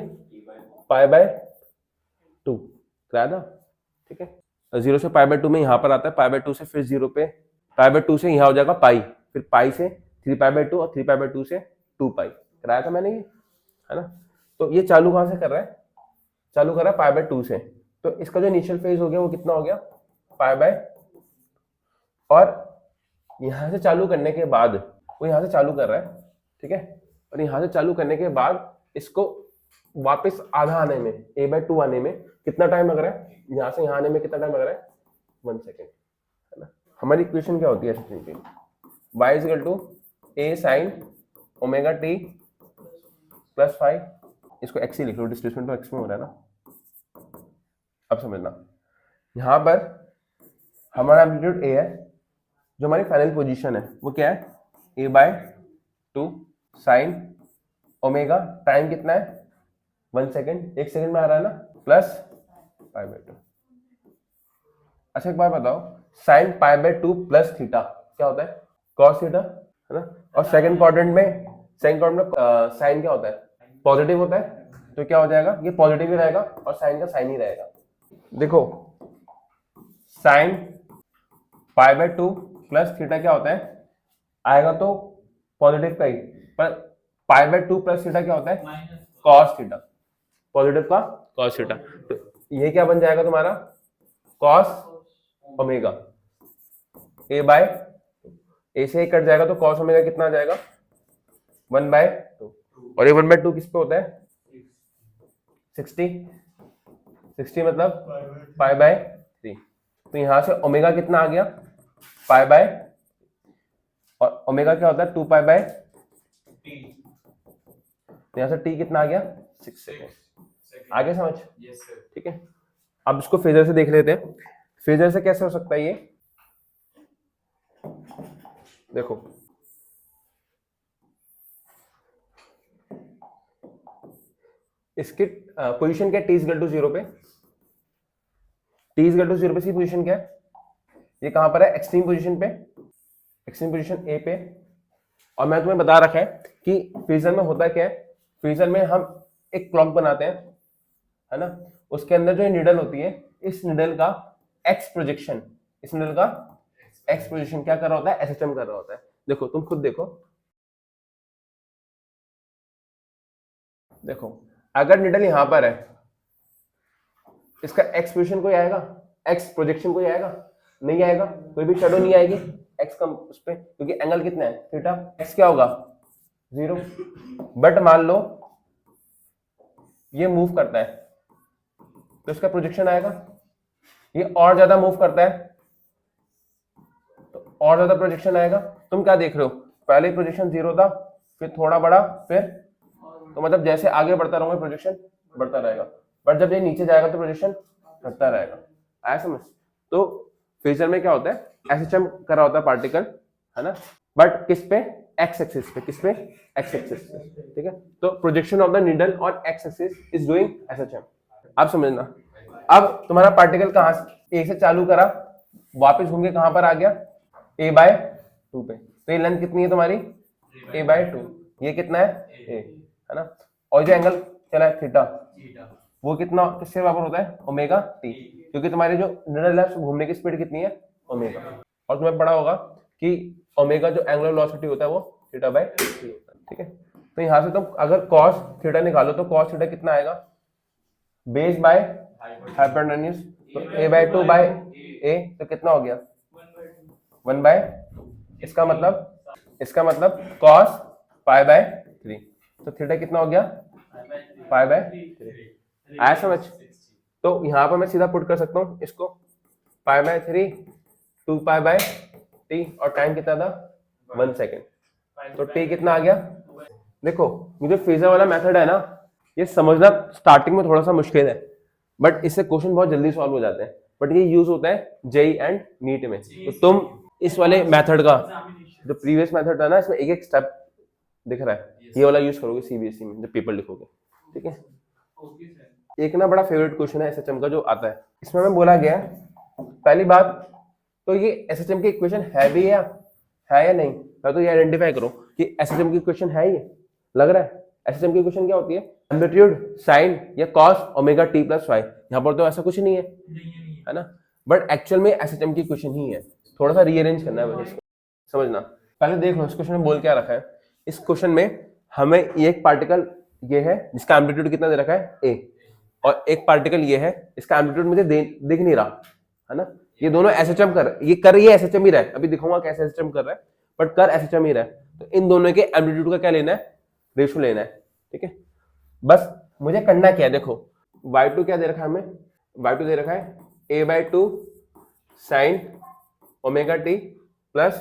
पाई बाय 2 कराया था। ठीक है, 0 से पाई बाय 2 में यहाँ पर आता है, पाई बाय 2 से फिर 0 पे, पाई बाय 2 से यहाँ हो जाएगा पाई, फिर पाई से 3 पाई बाय 2 और 3 पाई बाय 2 से 2 पाई कराया था मैंने ये, है ना। तो ये चालू कहाँ से कर रहा है, चालू कर रहा है पाई बाय 2 से। तो इसका जो इनिशियल फेज हो गया वो कितना हो गया पाई बाय, और यहाँ से चालू करने के बाद वो यहाँ से चालू कर रहा है, ठीक है, और यहाँ से चालू करने के बाद इसको वापस आधा आने में a/2 आने में कितना टाइम लग रहा है, यहाँ से यहाँ आने में कितना टाइम लग रहा है 1 सेकेंड, है ना। हमारी इक्वेशन क्या होती है simply y = a sin omega t plus 5, इसको x ही लिख लो, डिस्प्लेसमेंट तो x में हो रहा है ना। अब समझना, यहाँ पर हमारा एम्पलीट्यूड a है, जो हमारी फाइनल पोजीशन है वो क्या है a/2 साइन ओमेगा, टाइम कितना है 1 सेकेंड, 1 सेकेंड में आ रहा है ना, प्लस π/2। अच्छा एक बात बताओ, साइन π/2 प्लस थीटा क्या होता है cos थीटा, है ना। और सेकंड क्वाड्रेंट में साइन क्या होता है पॉजिटिव होता है, तो क्या हो जाएगा ये पॉजिटिव ही रहेगा और साइन का साइन ही रहेगा। देखो साइन π/2 प्लस थीटा क्या होता है आएगा तो पॉजिटिव का ही, पर π/2 प्लस थीटा क्या होता है cos थीटा, पॉजिटिव का cos थीटा। तो ये क्या बन जाएगा तुम्हारा cos ओमेगा, a से कट जाएगा तो cos ओमेगा कितना आ जाएगा 1/2, और ये 1/2 किस पे होता है 60 मतलब π/3। तो यहां से ओमेगा कितना आ गया π/, और ओमेगा क्या होता है 2π/, तो यहां से t कितना आ गया 6 सेकेंड। आगे समझ, ठीक है। अब इसको फेजर से देख लेते हैं, फेजर से कैसे हो सकता है ये, देखो इसकी पोजीशन क्या है t = 0 पे, t = 0 पे इसकी पोजीशन क्या है, ये कहां पर है एक्सट्रीम पोजीशन पे, एक्सट्रीम पोजीशन a पे। और मैं तुम्हें बता रखा है कि फेजर में होता क्या है, फेजर में हम एक क्लॉक बनाते हैं, है ना, उसके अंदर जो ये निडल होती है, इस निडल का एक्स प्रोजेक्शन, इस निडल का एक्स प्रोजेक्शन क्या कर रहा होता है, एसएचएम कर रहा होता है। देखो तुम खुद देखो, देखो अगर निडल यहां पर है, इसका एक्स पोजिशन कोई आएगा, एक्स प्रोजेक्शन कोई आएगा, नहीं आएगा, कोई भी शेडो नहीं आएगी एक्स का उस पे, क्योंकि एंगल कितना है थीटा, एक्स क्या होगा 0। बट मान लो ये मूव करता है तो इसका प्रोजेक्शन आएगा, ये और ज्यादा मूव करता है तो और ज्यादा प्रोजेक्शन आएगा। तुम क्या देख रहे हो, पहले प्रोजेक्शन 0 था, फिर थोड़ा बढ़ा, फिर तो मतलब जैसे आगे बढ़ता रहूंगा प्रोजेक्शन बढ़ता रहेगा, बट जब ये नीचे जाएगा तो प्रोजेक्शन घटता रहेगा। आया समझ? तो फेजर में क्या होता है, एसएचएम कर रहा होता है पार्टिकल, है ना, बट किस पे, एक्स एक्सिस पे, किस पे, एक्स एक्सिस पे, ठीक है। तो projection of the needle on x axis is doing SHM. आप समझना, अब तुम्हारा पार्टिकल कहां से, ए से चालू करा, वापस घूम के कहां पर आ गया, a/2 पे, तो ये लेंथ कितनी है तुम्हारी, a/2, ये कितना है a, है ना, और जो एंगल चला है थीटा, वो कितना किससे बराबर होता है, ओमेगा टी, क्योंकि तुम्हारी जो निडल है घूमने की स्पीड कितनी है, ओमेगा। और तुम्हें पढ़ा होगा कि ओमेगा जो एंगुलर वेलोसिटी होता है वो थीटा/टी होता है, ठीक है। तो यहां से तुम अगर cos थीटा निकालो तो cos थीटा कितना आएगा, बेस बाय हाइपोटेन्यूज, तो a/2 बाय a, तो कितना हो गया 1/, इसका मतलब cos π/3, तो थीटा कितना हो गया π/3। आया समझ? तो यहां पर मैं सीधा पुट कर सकता हूं इसको, π/3 2π/t, और टाइम कितना था 1 सेकेंड, तो t कितना आ गया। देखो मुझे फेजर वाला मेथड है ना, ये समझना स्टार्टिंग में थोड़ा सा मुश्किल है, बट इससे क्वेश्चन बहुत जल्दी सॉल्व हो जाते हैं, बट ये यूज होता है जेई एंड नीट में। तो तुम इस वाले मेथड का, जो प्रीवियस मेथड था ना, इसमें एक एक स्टेप दिख रहा है, ये वाला यूज करोगे सीबीएसई में जब पेपर लिखोगे, ठीक है। एक ना बड़ा फेवरेट क्वेश्चन है एसएचएम का जो आता है, इसमें मैं बोला गया पहली बात तो ये एसएचएम की इक्वेशन है भी या नहीं, तो ये आइडेंटिफाई करो कि एसएचएम की इक्वेशन है ये, लग रहा है। एसएचएम की इक्वेशन क्या होती है, एम्पलीट्यूड साइन या cos omega T plus y, यहाँ पर तो ऐसा कुछ नहीं है ना, बट एक्चुअल में एसएचएम की इक्वेशन ही है, थोड़ा सा रीअरेंज करना है बस, समझना। पहले देख लो इस क्वेश्चन में बोल क्या रखा है। इस क्वेश्चन में हमें एक पार्टिकल ये है जिसका एम्पलीट्यूड कितना दे रखा है ए, और एक पार्टिकल ये है इसका एम्पलीट्यूड मुझे दिख नहीं रहा, है ना। ये दोनों एसएचएम कर ये एसएचएम ही रहा है, अभी दिखाऊंगा कैसे एसएचएम कर रहा है, बट कर एसएचएम ही रहा है। तो इन दोनों के एम्पलीट्यूड का क्या लेना है, रेशियो लेना है, ठीक है। बस मुझे करना क्या है, देखो y2 क्या दे रखा है हमें, y2 दे रखा है a/2 sign omega T plus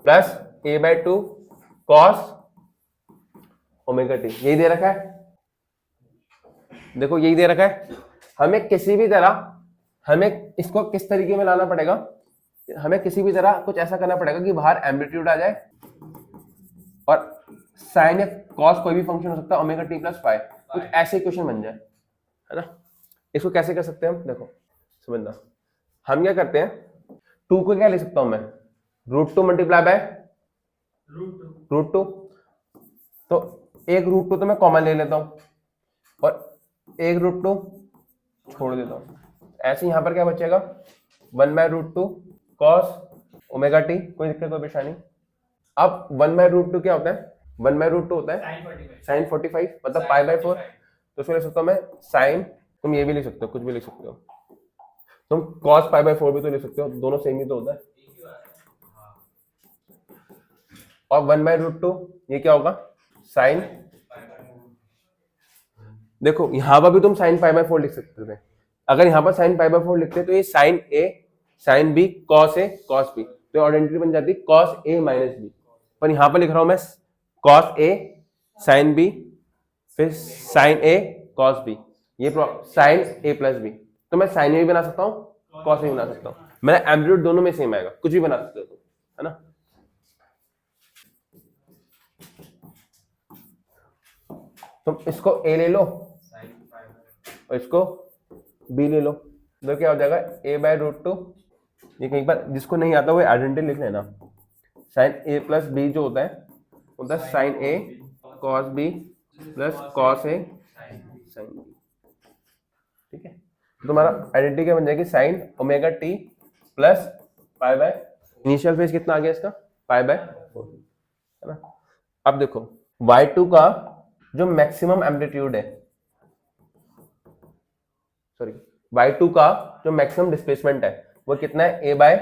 a/2 cos omega T, यही दे रखा है। देखो यही दे रखा है, हमें किसी भी तरह, हमें इसको किस तरीके में लाना पड़ेगा, हमें किसी भी तरह कुछ ऐसा करना पड़ेगा कि बाहर एम्पलीट्यूड आ जाए और साइन या कॉस कोई भी फंक्शन हो सकता है ओमेगा टी प्लस फाइव, कुछ ऐसे इक्वेशन बन जाए, है ना। इसको कैसे कर सकते हैं हम, देखो समझना, हम क्या करते हैं, 2 को क्या ले सकता हूं मैं, √2 मल्टीप्लाई बाय √2, तो एक √2 तो मैं कॉमन ले लेता हूं और एक √2 छोड़ देता हूं, ऐसे यहां पर क्या बचेगा 1/√2 कॉस ओमेगा टी, कोई दिक्कत कोई परेशानी। अब 1/√2 क्या होता है, 1/√2 होता है साइन 45, मतलब π/4, तो इसको ले सकता हूं मैं साइन, तुम ये भी लिख सकते हो, कुछ भी लिख सकते हो, तुम cos π/4 भी तो लिख सकते हो, दोनों सेम ही तो होता है। और 1/√2 ये क्या होगा साइन, देखो यहां पर भी तुम साइन π/4 लिख सकते थे, अगर यहां पर साइन π/4 लिखते तो ये sine a sine b cos a cos b, तो आइडेंटिटी बन जाती cos a माइनस b, पर यहां पर लिख रहा हूं मैं cos a साइन b फिर साइन a cos b, ये साइन a प्लस b, तो मैं साइन a भी बना सकता हूं cos a भी बना सकता हूं, मेरा एम्पलीट्यूड दोनों में सेम आएगा, कुछ भी बना सकते हो, है ना। तुम इसको a ले लो और इसको b ले लो, तो क्या हो जाएगा a/√2, ये कहीं पर जिसको नहीं आता वो आइडेंटिटी लिख लेना, साइन a प्लस b जो होता है sine a cos b plus cos a sine b, ठीक है, तो तुम्हारा आइडेंटिटी क्या बन जाएगी, sine omega T plus pi by, initial phase कितना आ गया इसका, पाई बाय 4, है ना। अब देखो y2 का जो मैक्सिमम एम्पलीट्यूड है, सॉरी y2 का जो मैक्सिमम डिस्प्लेसमेंट है वो कितना है, a बाय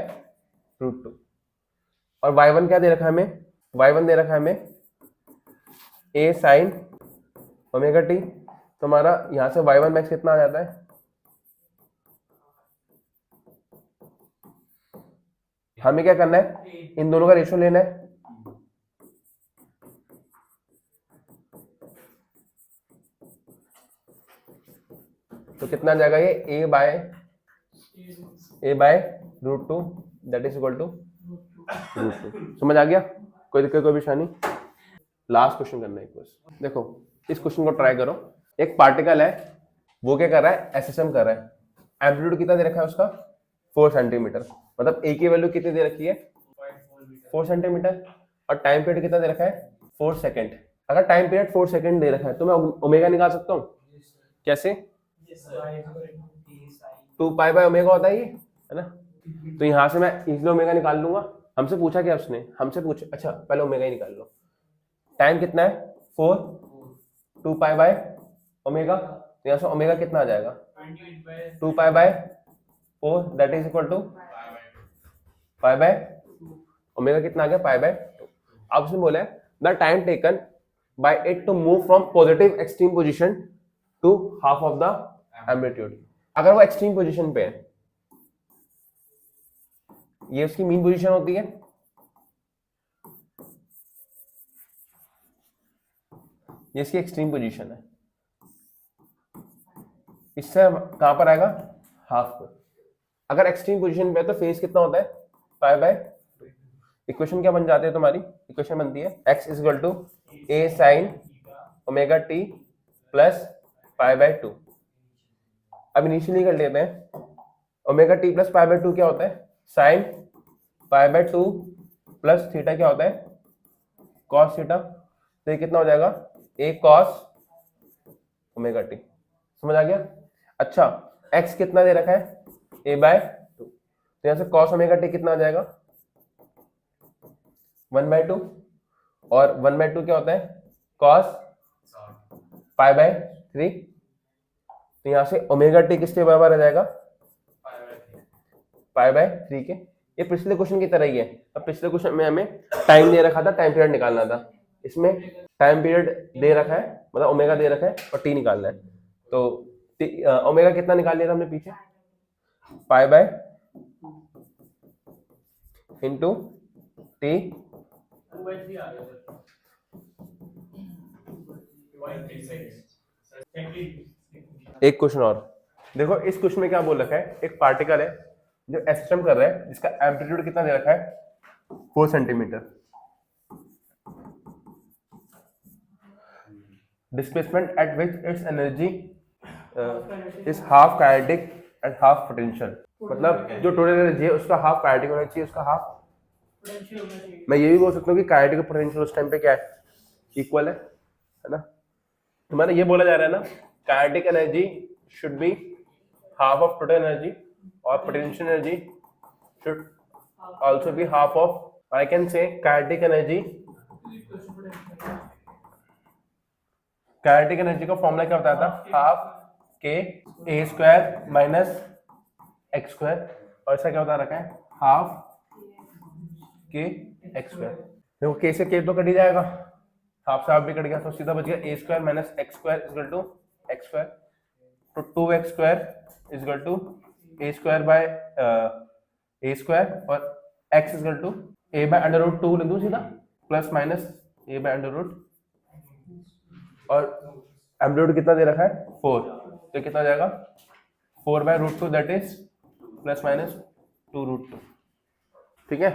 रूट 2, और y1 क्या दे रखा है हमें, y1 दे रखा है हमें a साइन ओमेगा टी, तो हमारा यहां से y1 मैक्स कितना आ जाता है, हमें क्या करना है, इन दोनों का रेशियो लेना है, तो कितना आ जाएगा ये a by root 2 that is equal to root 2। समझ आ गया, कोई दिक्कत कोई परेशानी। लास्ट क्वेश्चन करना है एक बस। देखो इस क्वेश्चन को ट्राई करो, एक पार्टिकल है वो क्या कर रहा है, एसएसएम कर रहा है, एम्पलीट्यूड कितना दे रखा है उसका 4 सेंटीमीटर, मतलब ए की वैल्यू कितनी दे रखी है 4 सेंटीमीटर, और टाइम पीरियड कितना दे रखा है 4 सेकंड। अगर टाइम पीरियड 4 सेकंड दे रखा है तो मैं ओमेगा निकाल सकता हूँ, कैसे, 2 पाई बाय ओमेगा होता है ये, है ना, तो यहाँ से मैं इजीली ओमेगा निकाल लूंगा। हमसे पूछा क्या उसने, हमसे पूछा, अच्छा पहले ओमेगा ही निकाल लो, टाइम कितना है 4, 2 पाई बाय ओमेगा, तो यहाँ से ओमेगा कितना आ जाएगा 2 pi by 4 that is equal to pi by, omega कितना आ गया पाई बाय 2। अब उसने बोला है the time taken by it to move from positive extreme position to half of the amplitude. अगर वो एक्सट्रीम पोजीशन पे है, ये उसकी मीन पोजीशन होती है, ये इसकी एक्सट्रीम पोजीशन है, इससे कहां पर आएगा हाफ पर। अगर एक्सट्रीम पोजीशन पे है तो फेज कितना होता है पाई बाय 2। इक्वेशन क्या बन जाती है तुम्हारी, इक्वेशन बनती है x is equal to a sine omega T plus pi by 2। अब इनिशियली कर लेते हैं, omega T plus pi by 2 क्या होता है, sine pi by 2 plus theta क्या होता है कॉस थीटा, तो ये कितना हो जाएगा a कॉस ओमेगा टी। समझ आ गया। अच्छा x कितना दे रखा है a बाय 2, तो यहां से कॉस ओमेगा टी कितना आ जाएगा 1/2, और 1/2 क्या होता है कॉस पाई बाय 3, तो यहां से ओमेगा टी किसके बराबर आ जाएगा पाई बाय 3 के। ये पिछले क्वेश्चन की तरह ही है। अब पिछले क्वेश्चन में हमें टाइम दे रखा था, टाइम पीरियड निकालना था, इसमें टाइम पीरियड दे रखा है, मतलब ओमेगा दे रखा है और टी निकालना है। तो ओमेगा कितना निकाल लिया था हमने पीछे, पाई बाय इंटू टी, एक क्वेश्चन और देखो। इस क्वेश्चन में क्या बोल रखा है, एक पार्टिकल है जो एसएसएम कर रहा है, जिसका एम्पलीट्यूड कितना दे रखा है 4 centimetre, displacement eight which it's energy is half kinetic and half potential, मतलब जो टोटल एनर्जी है उसका हाफ काइनेटिक होना चाहिए, उसका हाफ पोटेंशियल होना चाहिए। मैं ये भी बोल सकता हूँ कि काइनेटिक और पोटेंशियल उस टाइम पे क्या है, इक्वल है ना। तुम्हारा ये बोला जा रहा है ना, kinetic energy should be half of total energy और potential energy should also be half of, I can say kinetic energy का फॉर्मूला क्या बताया था, half K A square minus x square, और ऐसा क्या बता रखा है हाफ के एक्स स्क्वायर। देखो के से के तो कट ही जाएगा, हाफ से हाफ भी कट गया, तो सीधा बच गया A square minus x square equal to X square, तो 2x square equal to A square by A square, और x equal to a by under root 2 लिख दूं सीधा, plus minus a by under root, और amplitude कितना दे रखा है 4, तो कितना जाएगा 4 by root 2 that is plus minus 2 root 2। ठीक है।